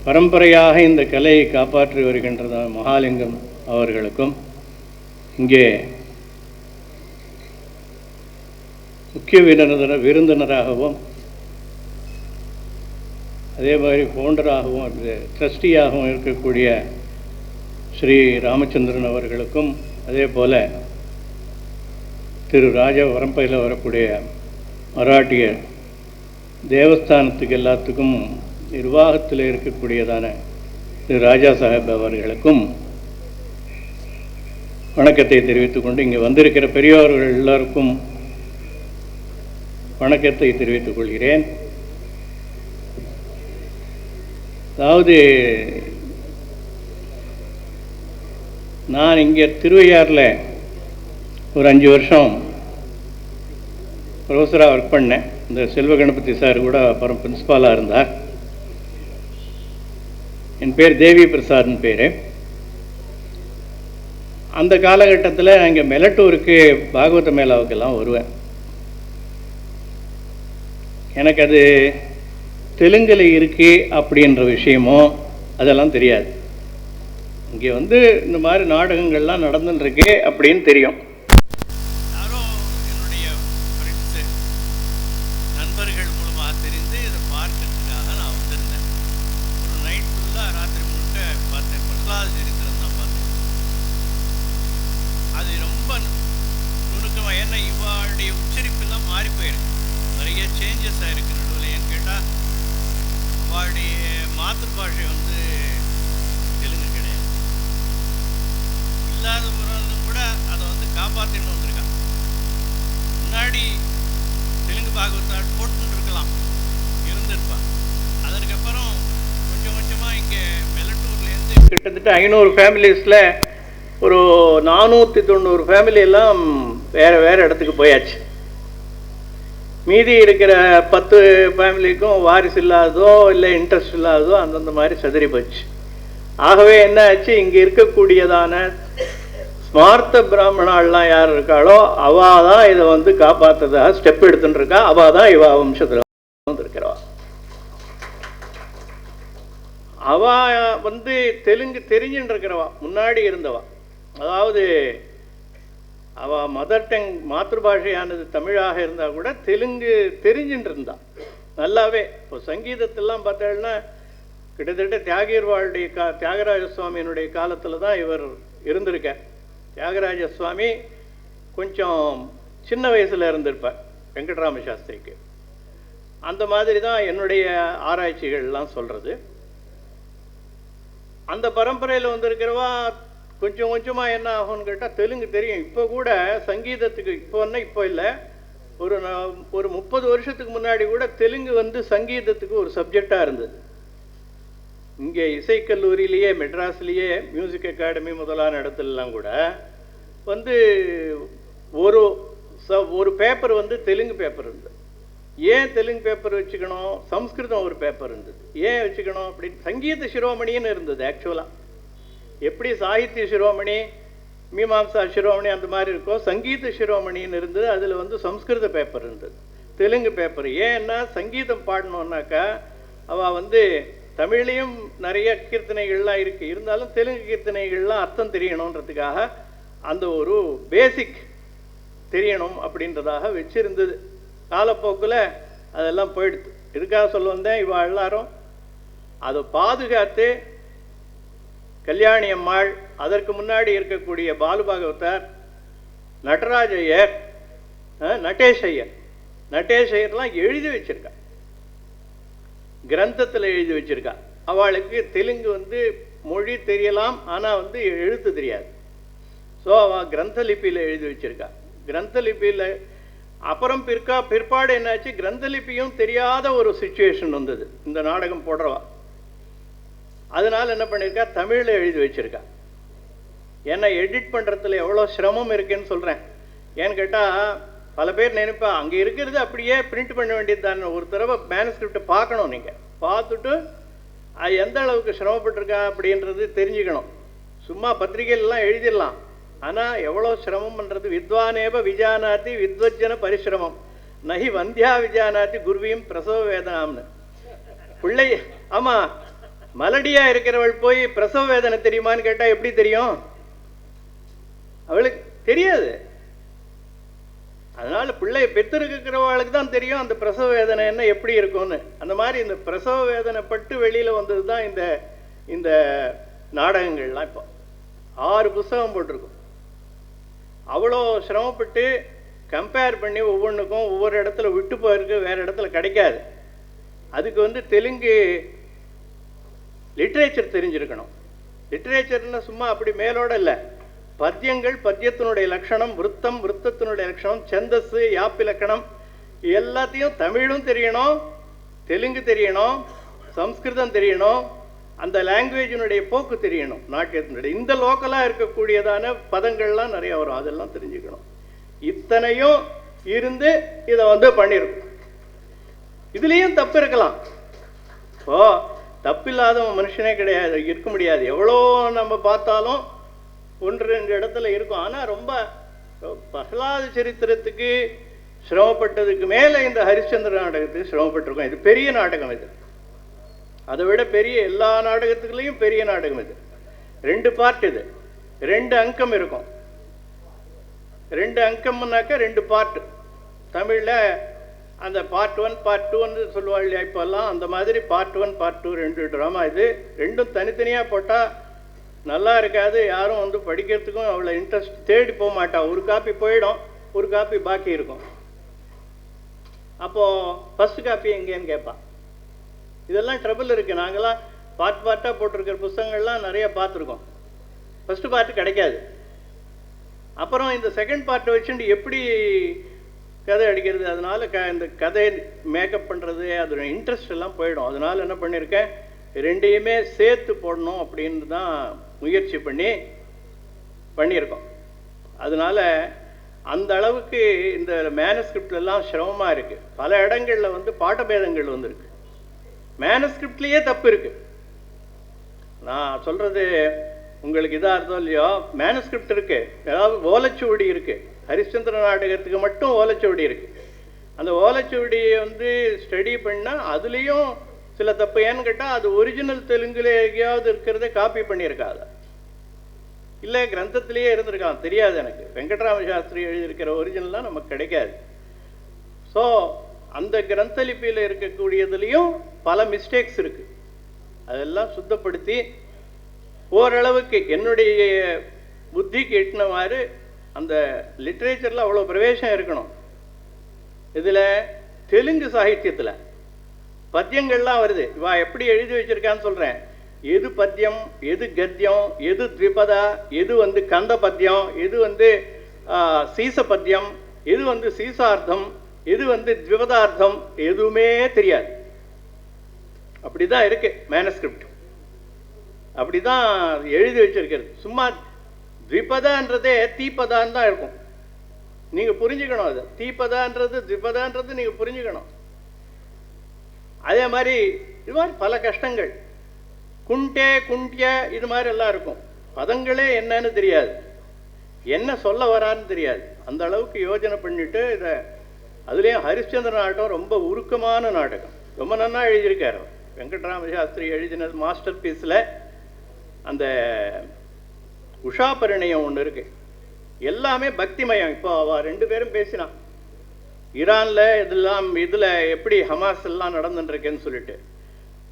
பரம்பரையாக இந்த கலையை காப்பாற்றி வருகின்ற மகாலிங்கம் அவர்களுக்கும், இங்கே முக்கிய விருந்தினராகவும் அதே மாதிரி ஃபவுண்டராகவும் ட்ரஸ்டியாகவும் இருக்கக்கூடிய ஸ்ரீ ராமச்சந்திரன் அவர்களுக்கும், அதே போல் திரு ராஜா வரம்பையில் வரக்கூடிய மராட்டிய தேவஸ்தானத்துக்கு எல்லாத்துக்கும் நிர்வாகத்தில் இருக்கக்கூடியதான திரு ராஜா சாஹேப் அவர்களுக்கும் வணக்கத்தை தெரிவித்துக் கொண்டு, இங்கே வந்திருக்கிற பெரியவர்கள் எல்லாருக்கும் வணக்கத்தை தெரிவித்துக் கொள்கிறேன். அதாவது நான் இங்கே திருவையாறில் ஒரு 5 வருஷம் ப்ரொஃபஸராக ஒர்க் பண்ணேன். இந்த செல்வ கணபதி சார் கூட அப்புறம் பிரின்ஸ்பாலாக இருந்தார். என் பேர் தேவி பிரசாத்னு பேர். அந்த காலகட்டத்தில் இங்கே மெலட்டூருக்கு பாகவத மேளாவுக்கெல்லாம் வருவேன். எனக்கு அது தெலுங்கில் இருக்கு அப்படின்ற விஷயமோ அதெல்லாம் தெரியாது. இங்கே வந்து இந்த மாதிரி நாடகங்கள்லாம் நடந்துட்டுருக்கு அப்படின்னு தெரியும். யாரோ என்னுடைய ஃப்ரெண்ட்ஸு நண்பர்கள் மூலமாக தெரிந்து இதை பார்க்கறதுக்காக நான் வந்திருந்தேன். ஒரு நைட் ஃபுல்லாக ராத்திரி முழுக்க பார்த்தேன். பிரகலாத சரித்திரம் தான் பார்த்தேன். அது ரொம்ப நுணுக்கமாக, ஏன்னா இவாளுடைய உச்சரிப்பெல்லாம் மாறி போயிருக்கு. நிறைய சேஞ்சஸ் ஆகிருக்கு நடுவில். ஏன்னு கேட்டால் அவளுடைய மாதృபாஷை வந்து தெலுங்கு கிடையாது. இல்லாத போனாலும் கூட அதை வந்து காப்பாற்றின்னு வந்திருக்கான். முன்னாடி தெலுங்கு பாகவத்தால் போட்டுன்னு இருக்கலாம், இருந்திருப்பான். அதற்கப்புறம் கொஞ்சம் கொஞ்சமாக இங்கே மெலட்டூர்லேருந்து கிட்டத்தட்ட 500 ஃபேமிலிஸில் ஒரு 490 ஃபேமிலி எல்லாம் வேறு வேறு இடத்துக்கு போயாச்சு. மீதி இருக்கிற 10 ஃபேமிலிக்கும் வாரிசு இல்லாததோ இல்லை இன்ட்ரெஸ்ட் இல்லாததோ அந்தந்த மாதிரி சதுரி போச்சு. ஆகவே என்ன ஆச்சு, இங்கே இருக்கக்கூடியதான ஸ்மார்த்த பிராமணாலாம் யார் இருக்காளோ அவள் தான் இதை வந்து காப்பாற்றுறதாக ஸ்டெப் எடுத்துன்னு இருக்கா. அவள் தான் இவா வம்சத்தில் வந்துருக்கிறவா. அவள் வந்து தெலுங்கு தெரிஞ்சுன்னு இருக்கிறவா, முன்னாடி இருந்தவா. அதாவது அவள் மதர் டங் மாதృபாஷையானது தமிழாக இருந்தால் கூட தெலுங்கு தெரிஞ்சுட்டு இருந்தா நல்லாவே. இப்போ சங்கீதத்திலாம் பார்த்தோம்னா கிட்டத்தட்ட தியாகீர்வாளுடைய தியாகராஜ சுவாமியினுடைய காலத்தில் தான் இவர் இருந்திருக்கார். தியாகராஜ சுவாமி கொஞ்சம் சின்ன வயசில் இருந்திருப்பார் வெங்கட்ராம சாஸ்திரிக்கு. அந்த மாதிரி தான் என்னுடைய ஆராய்ச்சிகள்லாம் சொல்கிறது. அந்த பரம்பரையில் வந்திருக்கிறவா கொஞ்சம் கொஞ்சமாக என்ன ஆகும்னு கேட்டால் தெலுங்கு தெரியும். இப்போ கூட சங்கீதத்துக்கு இப்போ இல்லை, ஒரு 30 வருஷத்துக்கு முன்னாடி கூட தெலுங்கு வந்து சங்கீதத்துக்கு ஒரு சப்ஜெக்டாக இருந்தது. இங்கே இசைக்கல்லூரியிலேயே மெட்ராஸ்லேயே மியூசிக் அகாடமி முதலான இடத்துலலாம் கூட வந்து ஒரு பேப்பர் வந்து தெலுங்கு பேப்பர் இருந்தது. ஏன் தெலுங்கு பேப்பர் வச்சுக்கணும், சம்ஸ்கிருதம் ஒரு பேப்பர் இருந்தது, ஏன் வச்சுக்கணும் அப்படின்னு. சங்கீத சிரோமணின்னு இருந்தது ஆக்சுவலாக. எப்படி சாகித்ய சிரோமணி மீமாம்சா சிரோமணி அந்த மாதிரி இருக்கோ, சங்கீத சிரோமணின்னு இருந்தது. அதில் வந்து சம்ஸ்கிருத பேப்பர் இருந்தது, தெலுங்கு பேப்பர். ஏன்னா சங்கீதம் பாடணுன்னாக்கா அவள் வந்து தமிழ்லேயும் நிறைய கீர்த்தனைகள்லாம் இருக்குது, இருந்தாலும் தெலுங்கு கீர்த்தனைகள்லாம் அர்த்தம் தெரியணுன்றதுக்காக அந்த ஒரு பேசிக் தெரியணும் அப்படின்றதாக வச்சுருந்தது. காலப்போக்கில் அதெல்லாம் போயிடுது. இதுக்காக சொல்ல வந்தேன், இவள் எல்லாரும் அதை பாதுகாத்து கல்யாணி அம்மாள், அதற்கு முன்னாடி இருக்கக்கூடிய பாலுபாகவத்தார், நடராஜ ஐயர், நட்டேஷ் ஐயர்லாம் எழுதி வச்சிருக்கா, கிரந்தத்தில் எழுதி வச்சிருக்கா. அவளுக்கு தெலுங்கு வந்து மொழி தெரியலாம், ஆனால் வந்து எழுத்து தெரியாது. ஸோ அவள் கிரந்த லிபியில் எழுதி வச்சிருக்கா. கிரந்த லிபியில் அப்புறம் பிற்பாடு என்னாச்சு, கிரந்த லிபியும் தெரியாத ஒரு சிச்சுவேஷன் வந்தது இந்த நாடகம் போடுறவா. அதனால் என்ன பண்ணியிருக்கா, தமிழில் எழுதி வச்சுருக்கா. ஏன்னா எடிட் பண்ணுறதுல எவ்வளோ சிரமம் இருக்குன்னு சொல்கிறேன். ஏன்னு கேட்டால் பல பேர் நினைப்பா அங்கே இருக்கிறது அப்படியே பிரிண்ட் பண்ண வேண்டியது தானே. ஒரு தடவை மேனுஸ்கிரிப்டை பார்க்கணும், நீங்கள் பார்த்துட்டு அது எந்த அளவுக்கு சிரமப்பட்டிருக்கா அப்படின்றது தெரிஞ்சுக்கணும். சும்மா பத்திரிகையிலலாம் எழுதிடலாம், ஆனால் எவ்வளோ சிரமம் பண்ணுறது. வித்வானேப விஜானாத்தி வித்வஜன பரிசிரமம் நகி வந்தியா விஜானாத்தி குருவியும் பிரசவ வேதனாம்னு. பிள்ளை ஆமாம், மலடியாக இருக்கிறவள் போய் பிரசவ வேதனை தெரியுமான்னு கேட்டால் எப்படி தெரியும், அவளுக்கு தெரியாது. அதனால் பிள்ளையை பெற்றிருக்கிறவளுக்கு தான் தெரியும் அந்த பிரசவ வேதனை என்ன எப்படி இருக்கும்னு. அந்த மாதிரி இந்த பிரசவ வேதனை பட்டு வெளியில் வந்தது தான் இந்த நாடகங்கள்லாம். இப்போ 6 புஸ்தகம் போட்டிருக்கும். அவ்வளோ சிரமப்பட்டு கம்பேர் பண்ணி ஒவ்வொன்றுக்கும் ஒவ்வொரு இடத்துல விட்டு போயிருக்கு, வேறு இடத்துல கிடைக்காது. அதுக்கு வந்து தெலுங்கு லிட்ரேச்சர் தெரிஞ்சிருக்கணும். லிட்ரேச்சர்னா சும்மா அப்படி மேலோட இல்லை, பத்தியங்கள், பத்தியத்தினுடைய லட்சணம், விருத்தம், விருத்தத்தினுடைய லட்சணம், சந்தஸ், யாப்பிலக்கணம் எல்லாத்தையும் தமிழும் தெரியணும், தெலுங்கு தெரியணும், சம்ஸ்கிருதம் தெரியணும், அந்த லாங்குவேஜினுடைய போக்கு தெரியணும், நாட்டியத்தினுடைய இந்த லோக்கலாக இருக்கக்கூடியதான பதங்கள்லாம் நிறைய வரும், அதெல்லாம் தெரிஞ்சுக்கணும். இத்தனையும் இருந்து இதை வந்து பண்ணியிருக்கோம். இதுலேயும் தப்பு இருக்கலாம். ஓ, தப்பில்லாத மனுஷனே கிடையாது, இருக்க முடியாது. எவ்வளோ நம்ம பார்த்தாலும் 1-2 இடத்துல இருக்கும். ஆனால் ரொம்ப பிரகலாத சரித்திரத்துக்கு சிரமப்பட்டதுக்கு மேலே இந்த ஹரிச்சந்திர நாடகத்துக்கு சிரமப்பட்டிருக்கோம். இது பெரிய நாடகம். இது அதை விட பெரிய எல்லா நாடகத்துக்குள்ளேயும் பெரிய நாடகம். இது 2 பார்ட். இது 2 அங்கம் இருக்கும். 2 அங்கம்னாக்கா 2 பார்ட். தமிழில் அந்த பார்ட் 1 பார்ட் 2ன்னு சொல்லுவாள் இல்லையா இப்போல்லாம், அந்த மாதிரி பார்ட் 1 பார்ட் 2 2 ட்ராமா. இது 2ம் தனித்தனியாக போட்டால் நல்லா இருக்காது. யாரும் வந்து படிக்கிறதுக்கும் அவ்வளோ இன்ட்ரெஸ்ட் தேடி போக மாட்டா. ஒரு காப்பி போயிடும், ஒரு காப்பி பாக்கி இருக்கும். அப்போது ஃபஸ்ட்டு காப்பி எங்கேன்னு கேட்பான். இதெல்லாம் ட்ரபிள் இருக்குது. நாங்களாம் பார்ட்டாக போட்டிருக்கிற புத்தகங்கள்லாம் நிறைய பார்த்துருக்கோம். ஃபஸ்ட்டு பார்ட்டு கிடைக்காது. அப்புறம் இந்த செகண்ட் பார்ட்டை வச்சுட்டு எப்படி கதை அடிக்கிறது, அதனால் இந்த கதையை மேக்கப் பண்ணுறது, அதோட இன்ட்ரெஸ்ட் எல்லாம் போயிடும். அதனால் என்ன பண்ணியிருக்கேன், 2யுமே சேர்த்து போடணும் அப்படின்னு தான் முயற்சி பண்ணியிருக்கோம். அதனால் அந்த அளவுக்கு இந்த மேனஸ்கிரிப்ட்லாம் சிரமமாக இருக்குது. பல இடங்களில் வந்து பாட்டபேதங்கள் வந்துருக்கு. மேனஸ்கிரிப்ட்லேயே தப்பு இருக்குது. நான் சொல்கிறது உங்களுக்கு இதாக இருந்தோ இல்லையோ, மேனஸ்கிரிப்ட் இருக்குது, ஏதாவது ஓலைச்சுவடி இருக்குது. ஹரிச்சந்திர நாடகத்துக்கு மட்டும் ஓலைச்சுவடி இருக்குது. அந்த ஓலைச்சுவடியை வந்து ஸ்டடி பண்ணால் அதுலேயும் சில தப்பு. ஏன்னு கேட்டால் அது ஒரிஜினல் தெலுங்குல எங்கேயாவது இருக்கிறத காப்பி பண்ணியிருக்காது, இல்லை கிரந்தத்திலேயே இருந்திருக்கான், தெரியாது எனக்கு. வெங்கட்ராம சாஸ்திரி எழுதியிருக்கிற ஒரிஜினல்லாம் நமக்கு கிடைக்காது. ஸோ அந்த கிரந்தலிப்பியில் இருக்கக்கூடியதுலேயும் பல மிஸ்டேக்ஸ் இருக்குது. அதெல்லாம் சுத்தப்படுத்தி ஓரளவுக்கு என்னுடைய புத்திக்கு எட்டினவாறு அந்த லிட்ரேச்சரில் அவ்வளோ பிரவேசம் இருக்கணும். இதில் தெலுங்கு சாகித்யத்தில் பத்தியங்கள்லாம் வருது. இவா எப்படி எழுதி வச்சிருக்கான்னு சொல்கிறேன். எது பத்தியம், எது கத்தியம், எது த்விபதா, எது வந்து கந்த பத்தியம், எது வந்து சீச பத்தியம், எது வந்து சீசார்த்தம், எது வந்து த்விபதார்த்தம், எதுவுமே தெரியாது. அப்படி தான் இருக்கு மேனஸ்கிரிப்ட். அப்படி தான் எழுதி வச்சிருக்கிறது. சும்மா த்விபதான்றதே தீபதான்னு தான் இருக்கும். நீங்கள் புரிஞ்சுக்கணும். அது தீபதான்றது த்விபதான்றது நீங்கள் புரிஞ்சுக்கணும். அதே மாதிரி இது மாதிரி பல கஷ்டங்கள். குண்டே குண்டிய இது மாதிரி எல்லாம் இருக்கும். பதங்களே என்னன்னு தெரியாது, என்ன சொல்ல வரான்னு தெரியாது. அந்த அளவுக்கு யோஜனை பண்ணிட்டு இதை, அதுலேயும் ஹரிச்சந்திர நாடகம் ரொம்ப உருக்கமான நாடகம். ரொம்ப நன்னா எழுதியிருக்காரு. வெங்கட்ராம சாஸ்திரி எழுதின மாஸ்டர் பீஸில் அந்த உஷா பரிணயம் ஒன்று இருக்குது. எல்லாமே பக்திமயம். இப்போ அவள் 2 பேரும் பேசினான் ஈரானில் இதில் எப்படி ஹமாஸ் எல்லாம் நடந்துட்டுருக்கேன்னு சொல்லிட்டு.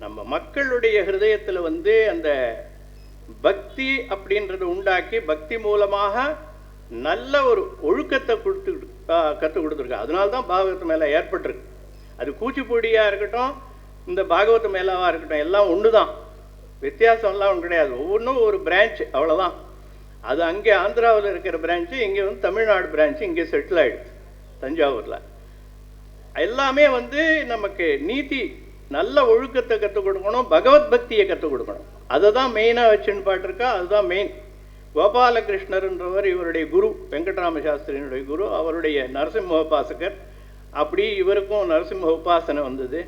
நம்ம மக்களுடைய ஹிருதயத்தில் வந்து அந்த பக்தி அப்படின்றது உண்டாக்கி பக்தி மூலமாக நல்ல ஒரு ஒழுக்கத்தை கற்றுக் கொடுத்துருக்கு. அதனால தான் பாகவத்து மேலே ஏற்பட்டிருக்கு. அது கூச்சிப்பூடியாக இருக்கட்டும், இந்த பாகவத்து மேலாவாக இருக்கட்டும், எல்லாம் ஒன்று தான். வித்தியாசம்லாம் ஒன்று கிடையாது. ஒவ்வொன்றும் ஒரு பிரான்ச், அவ்வளோதான். அது அங்கே ஆந்திராவில் இருக்கிற பிரான்ச்சு, இங்கே வந்து தமிழ்நாடு பிரான்ச்சு இங்கே செட்டில் ஆகிடுது தஞ்சாவூரில். எல்லாமே வந்து நமக்கு நீதி, நல்ல ஒழுக்கத்தை கற்றுக் கொடுக்கணும், பகவத் பக்தியை கற்றுக் கொடுக்கணும். அதை தான் மெயினாக வச்சுன்னு பாட்டிருக்கா. அதுதான் மெயின். கோபாலகிருஷ்ணர்ன்றவர் இவருடைய குரு, வெங்கட்ராம சாஸ்திரியினுடைய குரு, அவருடைய நரசிம்ம உபாசகர். அப்படி இவருக்கும் நரசிம்ம உபாசனை வந்தது.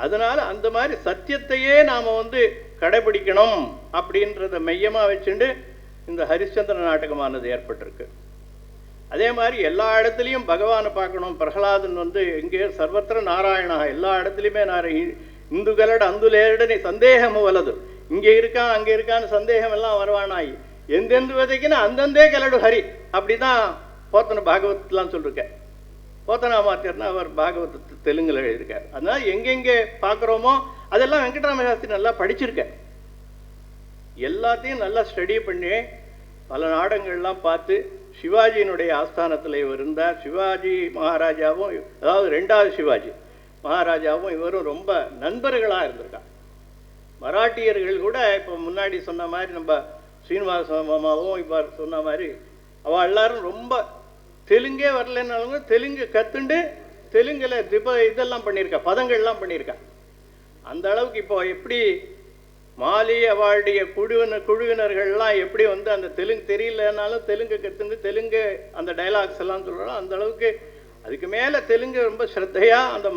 அதனால் அந்த மாதிரி சத்தியத்தையே நாம் வந்து கடைபிடிக்கணும் அப்படின்றத மையமாக வச்சுட்டு இந்த ஹரிச்சந்திர நாடகமானது ஏற்பட்டிருக்கு. அதே மாதிரி எல்லா இடத்துலையும் பகவானை பார்க்கணும். பிரகலாதன் வந்து எங்கே சர்வத்திர நாராயணா, எல்லா இடத்துலையுமே இந்துகளோட அந்துலேடனே சந்தேகம் வலது. இங்கே இருக்கான் அங்கே இருக்கான்னு சந்தேகம் எல்லாம் வருவானாய். எந்தெந்த விதைக்குன்னா அந்தந்தே கிளடு ஹரி. அப்படி தான் போத்தன பாகவத்லாம் சொல்லியிருக்கேன். போத்தனாமாத்தியர்னா அவர் பாகவத தெலுங்குல எழுதியிருக்கார். அதனால் எங்கெங்கே பார்க்குறோமோ அதெல்லாம் வெங்கட்ராம சாஸ்திரி நல்லா படிச்சிருக்கேன். எல்லாத்தையும் நல்லா ஸ்டடி பண்ணி பல நாடகங்கள்லாம் பார்த்து சிவாஜியினுடைய ஆஸ்தானத்தில் இவர் இருந்தார். சிவாஜி மகாராஜாவும், அதாவது 2வது சிவாஜி மகாராஜாவும் இவரும் ரொம்ப நண்பர்களாக இருந்திருக்காங்க. மராட்டியர்கள் கூட இப்போ முன்னாடி சொன்ன மாதிரி நம்ம ஸ்ரீனிவாச மாமாவும் இப்போ சொன்ன மாதிரி அவள் எல்லாரும் ரொம்ப தெலுங்கே வரலன்னாலும் தெலுங்கு கற்றுண்டு தெலுங்கில் இதெல்லாம் பண்ணியிருக்கா, பதங்கள்லாம் பண்ணியிருக்கா. அந்த அளவுக்கு இப்போ எப்படி மாலி அவளுடைய குழுவினர்கள்லாம் எப்படி வந்து அந்த தெலுங்கு தெரியலனாலும் தெலுங்கு கற்றுண்டு தெலுங்கு அந்த டைலாக்ஸ் எல்லாம் சொல்கிறோம். அந்த அளவுக்கு அதுக்கு மேலே தெலுங்கு ரொம்ப ஸ்ரத்தையாக அந்த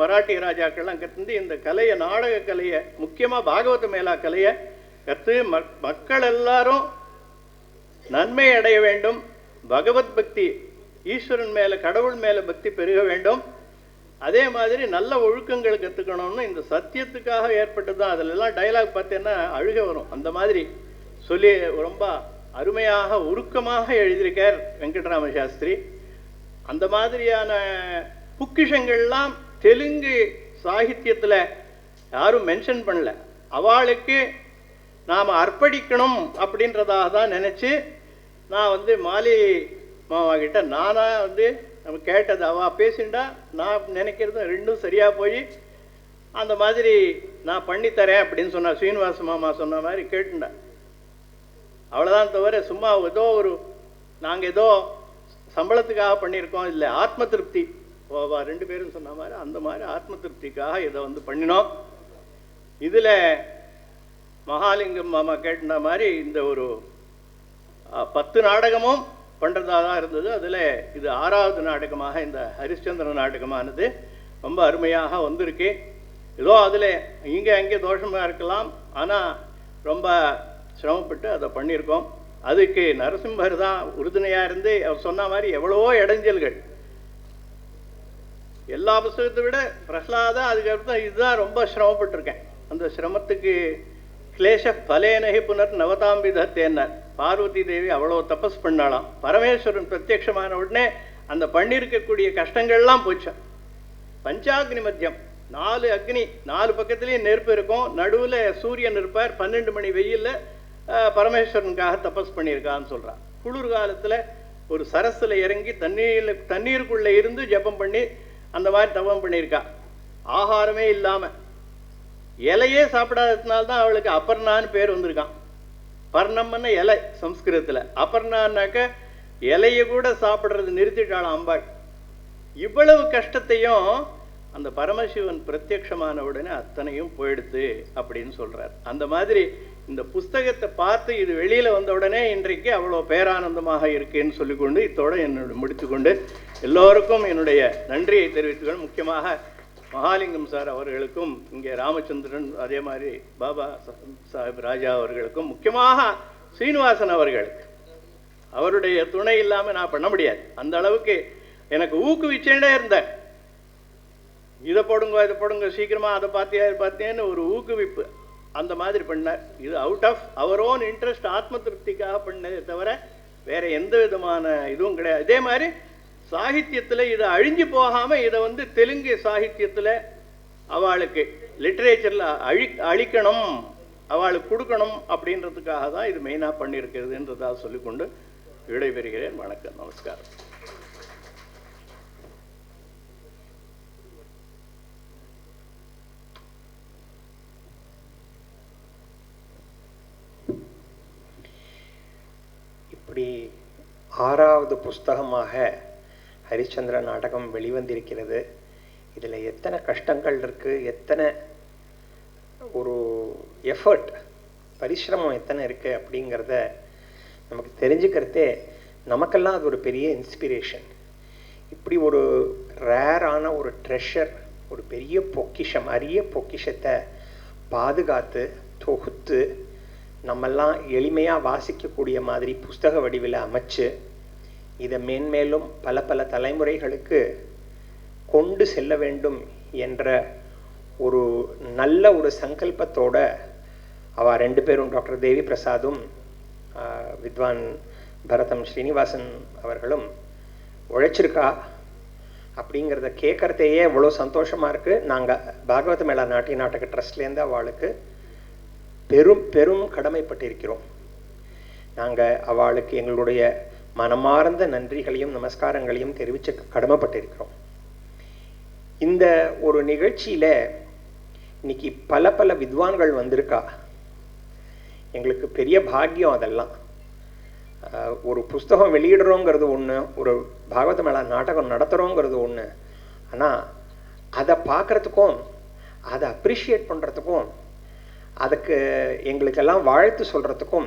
மராட்டி ராஜாக்கள்லாம் கற்று இந்த கலையை, நாடக கலையை, முக்கியமாக பாகவத மேளா கலையை கற்று மக்கள் எல்லாரும் நன்மை அடைய வேண்டும், பகவத் பக்தி, ஈஸ்வரன் மேலே, கடவுள் மேலே பக்தி பெருக வேண்டும், அதே மாதிரி நல்ல ஒழுக்கங்கள் கற்றுக்கணும்னு இந்த சத்தியத்துக்காக ஏற்பட்டது தான். அதிலெல்லாம் டைலாக் பார்த்தீங்கன்னா அழுக வரும். அந்த மாதிரி சொல்லி ரொம்ப அருமையாக உருக்கமாக எழுதியிருக்கார் வெங்கட்ராம சாஸ்திரி. அந்த மாதிரியான பொக்கிஷங்கள்லாம் தெலுங்கு சாகித்யத்தில் யாரும் மென்ஷன் பண்ணல. அவளுக்கு நாம் அர்ப்பணிக்கணும் அப்படின்றதாக தான் நினச்சி நான் மாலி மாமா கிட்ட நானாக நம்ம கேட்டது, அவள் பேசிண்டா நான் நினைக்கிறது ரெண்டும் சரியாக போய் அந்த மாதிரி நான் பண்ணித்தரேன் அப்படின்னு சொன்னா. ஸ்ரீனிவாச மாமா சொன்ன மாதிரி கேட்டுண்டேன். அவ்வளோதான் தவிர சும்மா ஏதோ நாங்கள் ஏதோ சம்பளத்துக்காக பண்ணியிருக்கோம் இல்லை, ஆத்ம திருப்தி. ரெண்டு பேரும் சொன்ன மாதிரி அந்த மாதிரி ஆத்ம திருப்திக்காக இதை பண்ணினோம். இதில் மகாலிங்கம் மாமா கேட்ட மாதிரி இந்த ஒரு 10 நாடகமும் பண்ணுறதாக தான் இருந்தது. அதில் இது 6வது நாடகமாக இந்த ஹரிச்சந்திர நாடகமானது ரொம்ப அருமையாக வந்திருக்கு. ஏதோ அதில் இங்கே அங்கே தோஷமாக இருக்கலாம், ஆனால் ரொம்ப சிரமப்பட்டு அதை பண்ணியிருக்கோம். அதுக்கு நரசிம்மர் தான் உறுதுணையாக இருந்து அவர் சொன்ன மாதிரி எவ்வளவோ இடைஞ்சல்கள், எல்லா புஸ்தகத்தை விட பிரஹ்லாதா அதுக்கப்புறம் இதுதான் ரொம்ப சிரமப்பட்டிருக்கேன். அந்த சிரமத்துக்கு கிளேஷ பலேனகி புனர் நவதாம்பி தத்தேன்னார். பார்வதி தேவி அவ்வளோ தபஸ் பண்ணாலாம். பரமேஸ்வரன் பிரத்யட்சமான உடனே அந்த பண்ணியிருக்கக்கூடிய கஷ்டங்கள்லாம் போச்சான். பஞ்சாக்னி மத்தியம், 4 அக்னி, 4 பக்கத்துலேயும் நெருப்பு இருக்கும், நடுவில் சூரியன் இருப்பார். 12 மணி வெயிலில் பரமேஸ்வரனுக்காக தபஸ் பண்ணியிருக்கான்னு சொல்கிறான். குளிர் காலத்தில் ஒரு சரஸில் இறங்கி தண்ணீருக்குள்ளே இருந்து ஜபம் பண்ணி அந்த மாதிரி தபம் பண்ணியிருக்கா. ஆகாரமே இல்லாமல் இலையே சாப்பிடாததுனால்தான் அவளுக்கு அபர்ணான்னு பேர் வந்திருக்கான். பர்ணம்னு இலை சம்ஸ்கிருதத்தில், அபர்ணான்னாக்க இலையை கூட சாப்பிட்றது நிறுத்திட்டாளாம் அம்பாள். இவ்வளவு கஷ்டத்தையும் அந்த பரமசிவன் பிரத்யட்சமான உடனே அத்தனையும் போயிடுது அப்படின்னு சொல்கிறார். அந்த மாதிரி இந்த புஸ்தகத்தை பார்த்து இது வெளியில் வந்த உடனே இன்றைக்கு அவ்வளோ பேரானந்தமாக இருக்குன்னு சொல்லிக்கொண்டு இத்தோடு என்னோட முடித்துக்கொண்டு எல்லோருக்கும் என்னுடைய நன்றியை தெரிவித்துக்கொண்டு, முக்கியமாக மகாலிங்கம் சார் அவர்களுக்கும், இங்கே ராமச்சந்திரன், அதே மாதிரி பாபா சாஹிப் ராஜா அவர்களுக்கும், முக்கியமாக ஸ்ரீனிவாசன் அவர்களுக்கு, அவருடைய துணை இல்லாமல் நான் பண்ண முடியாது. அந்த அளவுக்கு எனக்கு ஊக்குவிச்சேண்டே இருந்தேன். இதை போடுங்க சீக்கிரமாக, அதை பார்த்தேன்னு ஒரு ஊக்குவிப்பு அந்த மாதிரி பண்ணார். இது அவுட் ஆஃப் அவர் ஓன் இன்ட்ரெஸ்ட், ஆத்ம திருப்திக்காக பண்ணதே தவிர வேற எந்த விதமான இதுவும் கிடையாது. இதே மாதிரி சாகித்யத்தில் இதை அழிஞ்சு போகாமல் இதை தெலுங்கு சாகித்யத்தில் அவளுக்கு லிட்ரேச்சரில் அழிக்கணும், அவளுக்கு கொடுக்கணும் அப்படின்றதுக்காக தான் இது மெயினாக பண்ணியிருக்கிறதுன்றதாக சொல்லிக்கொண்டு விடைபெறுகிறேன். வணக்கம், நமஸ்காரம். இப்படி 6வது புஸ்தகமாக ஹரிச்சந்திர நாடகம் வெளிவந்திருக்கிறது. இதில் எத்தனை கஷ்டங்கள் இருக்குது, எத்தனை ஒரு எஃபர்ட், பரிசிரமம் எத்தனை இருக்குது அப்படிங்கிறத நமக்கு தெரிஞ்சுக்கிறதே நமக்கெல்லாம் அது ஒரு பெரிய இன்ஸ்பிரேஷன். இப்படி ஒரு ரேரான ஒரு ட்ரெஷர், ஒரு பெரிய பொக்கிஷம், அரிய பொக்கிஷத்தை பாதுகாத்து தொகுத்து நம்மெல்லாம் எளிமையாக வாசிக்கக்கூடிய மாதிரி புஸ்தக வடிவில் அமைச்சு இதை மேன்மேலும் பல பல தலைமுறைகளுக்கு கொண்டு செல்ல வேண்டும் என்ற ஒரு நல்ல ஒரு சங்கல்பத்தோட அவ 2 பேரும், டாக்டர் தேவி பிரசாதும் வித்வான் பரதம் ஸ்ரீனிவாசன் அவர்களும் உழைச்சிருக்கா அப்படிங்கிறத கேட்குறதையே இவ்வளோ சந்தோஷமாக இருக்குது. நாங்கள் பாகவத மேளா நாட்டிய நாடக ட்ரஸ்ட்லேருந்து அவளுக்கு பெரும் பெரும் கடமைப்பட்டிருக்கிறோம். நாங்கள் அவளுக்கு எங்களுடைய மனமார்ந்த நன்றிகளையும் நமஸ்காரங்களையும் தெரிவித்து கடமைப்பட்டிருக்கிறோம். இந்த ஒரு நிகழ்ச்சியில் இன்னைக்கு பல பல வித்வான்கள் வந்திருக்கா. எங்களுக்கு பெரிய பாக்கியம் அதெல்லாம். ஒரு புஸ்தகம் வெளியிடுறோங்கிறது ஒன்று, ஒரு பாகவத மேளா நாடகம் நடத்துகிறோங்கிறது ஒன்று. ஆனால் அதை பார்க்குறதுக்கும் அதை அப்ரிஷியேட் பண்ணுறதுக்கும் அதுக்கு எங்களுக்கெல்லாம் வாழ்த்து சொல்கிறதுக்கும்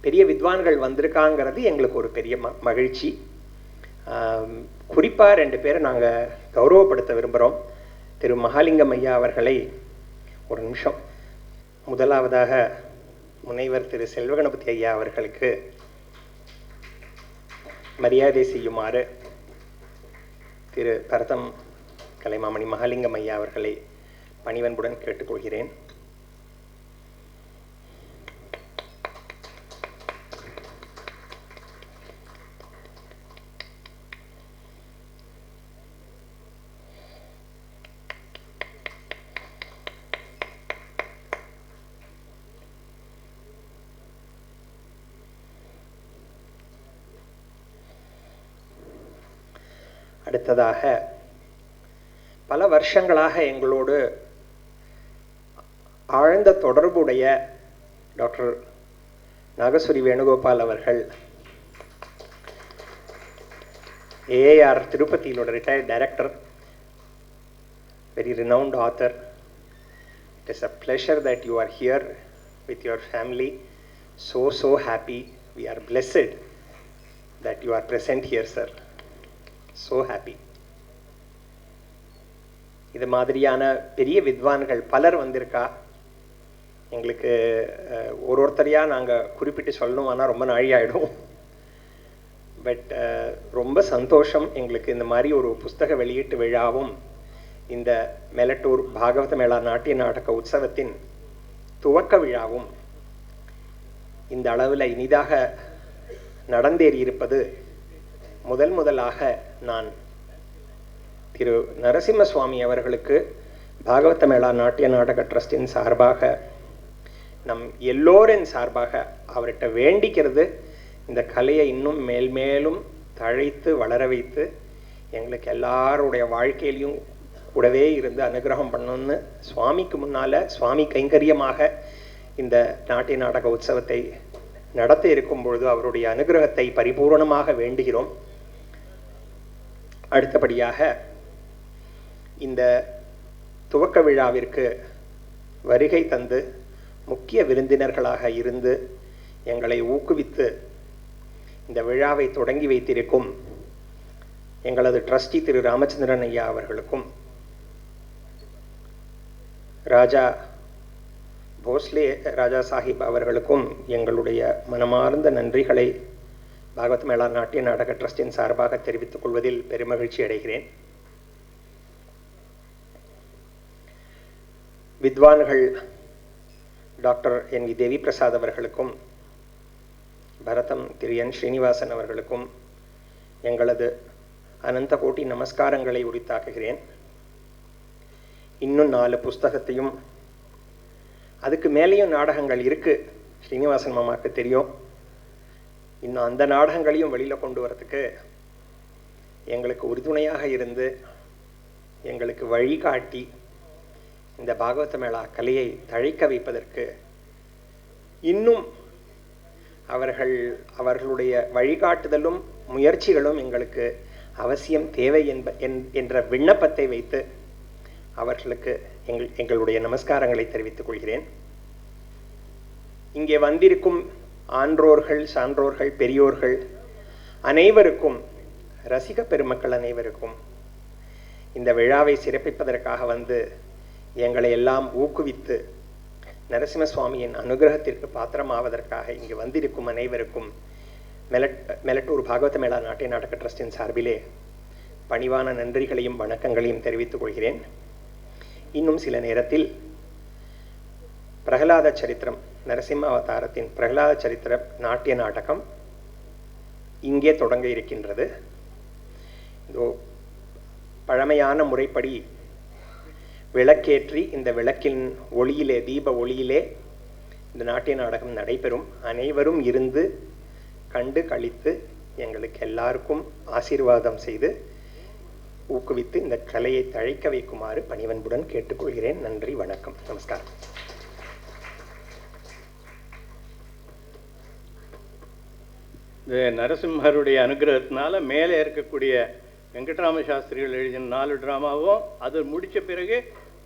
பெரிய வித்வான்கள் வந்திருக்காங்கிறது எங்களுக்கு ஒரு பெரிய மகிழ்ச்சி. குறிப்பாக 2 பேரை நாங்கள் கௌரவப்படுத்த விரும்புகிறோம். திரு மகாலிங்கம் ஐயா அவர்களை ஒரு நிமிஷம். முதலாவதாக முனைவர் திரு செல்வகணபதி ஐயா அவர்களுக்கு மரியாதை செய்யுமாறு திரு பரதம் கலைமாமணி மகாலிங்கம் ஐயா அவர்களை பணிவன்புடன் கேட்டுக்கொள்கிறேன். அடுத்ததாக பல வருஷங்களாக எங்களோடு ஆழ்ந்த தொடர்புடைய டாக்டர் நாகஸ்வரி வேணுகோபால் அவர்கள், ஏஆர் திருப்பதியிலோட retired director, very renowned author. It is a pleasure that you are here with your family. So happy. We are blessed that you are present here, sir. So happy. இது மாதிரியான பெரிய வித்வான்கள் பலர் வந்திருக்கா. எங்களுக்கு ஒருத்தரையாக நாங்கள் குறிப்பிட்டு சொல்லணும், ஆனால் ரொம்ப நாழி ஆகிடும். பட் ரொம்ப சந்தோஷம் எங்களுக்கு இந்த மாதிரி ஒரு புஸ்தக வெளியீட்டு விழாவும் இந்த மெலட்டூர் பாகவத மேளா நாட்டிய நாடக உற்சவத்தின் துவக்க விழாவும் இந்த அளவில் இனிதாக நடந்தேறியிருப்பது முதலாக நான் திரு நரசிம்ம சுவாமி அவர்களுக்கு பாகவத மேளா நாட்டிய நாடக ட்ரஸ்டின் சார்பாக, நம் எல்லோரின் சார்பாக அவர்கிட்ட வேண்டிக்கிறது, இந்த கலையை இன்னும் மேல்மேலும் தழைத்து வளர வைத்து எங்களுக்கு எல்லாருடைய வாழ்க்கையிலையும் கூடவே இருந்து அனுகிரகம் பண்ணணும்னு சுவாமிக்கு முன்னால் சுவாமி கைங்கரியமாக இந்த நாட்டிய நாடக உற்சவத்தை நடத்த இருக்கும் பொழுது அவருடைய அனுகிரகத்தை பரிபூர்ணமாக வேண்டுகிறோம். அடுத்தபடியாக இந்த துவக்க விழாவிற்கு வருகை தந்து முக்கிய விருந்தினர்களாக இருந்து எங்களை ஊக்குவித்து இந்த விழாவை தொடங்கி வைத்திருக்கும் எங்களது ட்ரஸ்டி திரு ராமச்சந்திரன் ஐயா அவர்களுக்கும், ராஜா போஸ்லே ராஜா சாஹிப் அவர்களுக்கும் எங்களுடைய மனமார்ந்த நன்றிகளை பாகவத மேளா நாட்டிய நாடக ட்ரஸ்டின் சார்பாக தெரிவித்துக் கொள்வதில் பெருமகிழ்ச்சி அடைகிறேன். வித்வான்கள் டாக்டர் என் வி தேவி பிரசாத் அவர்களுக்கும் பரதம் திரு என் ஸ்ரீனிவாசன் அவர்களுக்கும் எங்களது அனந்த கோட்டி நமஸ்காரங்களை உரித்தாக்குகிறேன். இன்னும் 4 புஸ்தகத்தையும் அதுக்கு மேலேயும் நாடகங்கள் இருக்குது, ஸ்ரீனிவாசன் மாமாவுக்கு தெரியும். இன்னும் அந்த நாடகங்களையும் வெளியில் கொண்டு வரத்துக்கு எங்களுக்கு உறுதுணையாக இருந்து எங்களுக்கு வழிகாட்டி இந்த பாகவத மேளா கலையை தழைக்க வைப்பதற்கு இன்னும் அவர்களுடைய வழிகாட்டுதலும் முயற்சிகளும் எங்களுக்கு அவசியம் தேவை என்ற விண்ணப்பத்தை வைத்து அவர்களுக்கு எங்களுடைய நமஸ்காரங்களை தெரிவித்துக் கொள்கிறேன். இங்கே வந்திருக்கும் ஆன்றோர்கள், சான்றோர்கள், பெரியோர்கள் அனைவருக்கும், ரசிக பெருமக்கள் அனைவருக்கும் இந்த விழாவை சிறப்பிப்பதற்காக வந்து எங்களை எல்லாம் ஊக்குவித்து நரசிம்ம சுவாமியின் அனுகிரகத்திற்கு பாத்திரமாவதற்காக இங்கு வந்திருக்கும் அனைவருக்கும் மெலட்டூர் பாகவத மேளா நாட்டிய நாடக ட்ரஸ்டின் சார்பிலே பணிவான நன்றிகளையும் வணக்கங்களையும் தெரிவித்துக் கொள்கிறேன். இன்னும் சில நேரத்தில் பிரகலாத சரித்திரம், நரசிம்ம அவதாரத்தின் பிரகலாத சரித்திர நாட்டிய நாடகம் இங்கே தொடங்க இருக்கின்றது. இதோ பழமையான முறைப்படி விளக்கேற்றி இந்த விளக்கின் ஒளியிலே, தீப ஒளியிலே இந்த நாட்டிய நாடகம் நடைபெறும். அனைவரும் இருந்து கண்டு களித்து எங்களுக்கு எல்லாருக்கும் ஆசீர்வாதம் செய்து ஊக்குவித்து இந்த கலையை தழைக்க வைக்குமாறு பணிவன்புடன் கேட்டுக்கொள்கிறேன். நன்றி, வணக்கம், நமஸ்காரம். இந்த நரசிம்மருடைய அனுகிரகத்தினால மேலே இருக்கக்கூடிய வெங்கட்ராம சாஸ்திரிகள் எழுதின 4 ட்ராமாவும் அது முடித்த பிறகு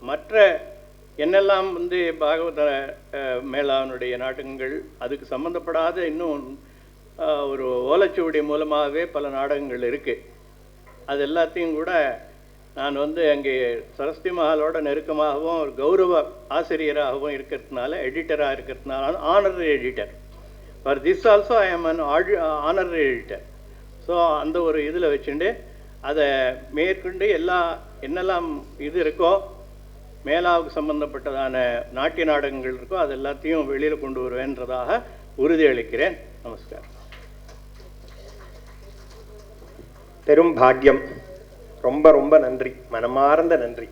மற்ற என்னெல்லாம் வந்து பாகவத மேளானுடைய நாடகங்கள் அதுக்கு சம்மந்தப்படாத இன்னும் ஒரு ஓலைச்சுவடி மூலமாகவே பல நாடகங்கள் இருக்குது. அது எல்லாத்தையும் கூட நான் வந்து அங்கே சரஸ்வதி மஹாலோட நெருக்கமாகவும் ஒரு கௌரவ ஆசிரியராகவும் இருக்கிறதுனால, எடிட்டராக இருக்கிறதுனால, honorary editor for this also I ஆம் அன் ஆனரரி எடிட்டர். ஸோ அந்த ஒரு இதில் வச்சுட்டு அதை மேற்கொண்டு என்னெல்லாம் இது இருக்கோ, மேலாவுக்கு சம்பந்தப்பட்டதான நாட்டிய நாடகங்கள் இருக்கோ, அது எல்லாத்தையும் வெளியில் கொண்டு வருவேன்றதாக உறுதியளிக்கிறேன். நமஸ்காரம். பெரும் பாக்கியம். ரொம்ப ரொம்ப நன்றி, மனமார்ந்த நன்றி.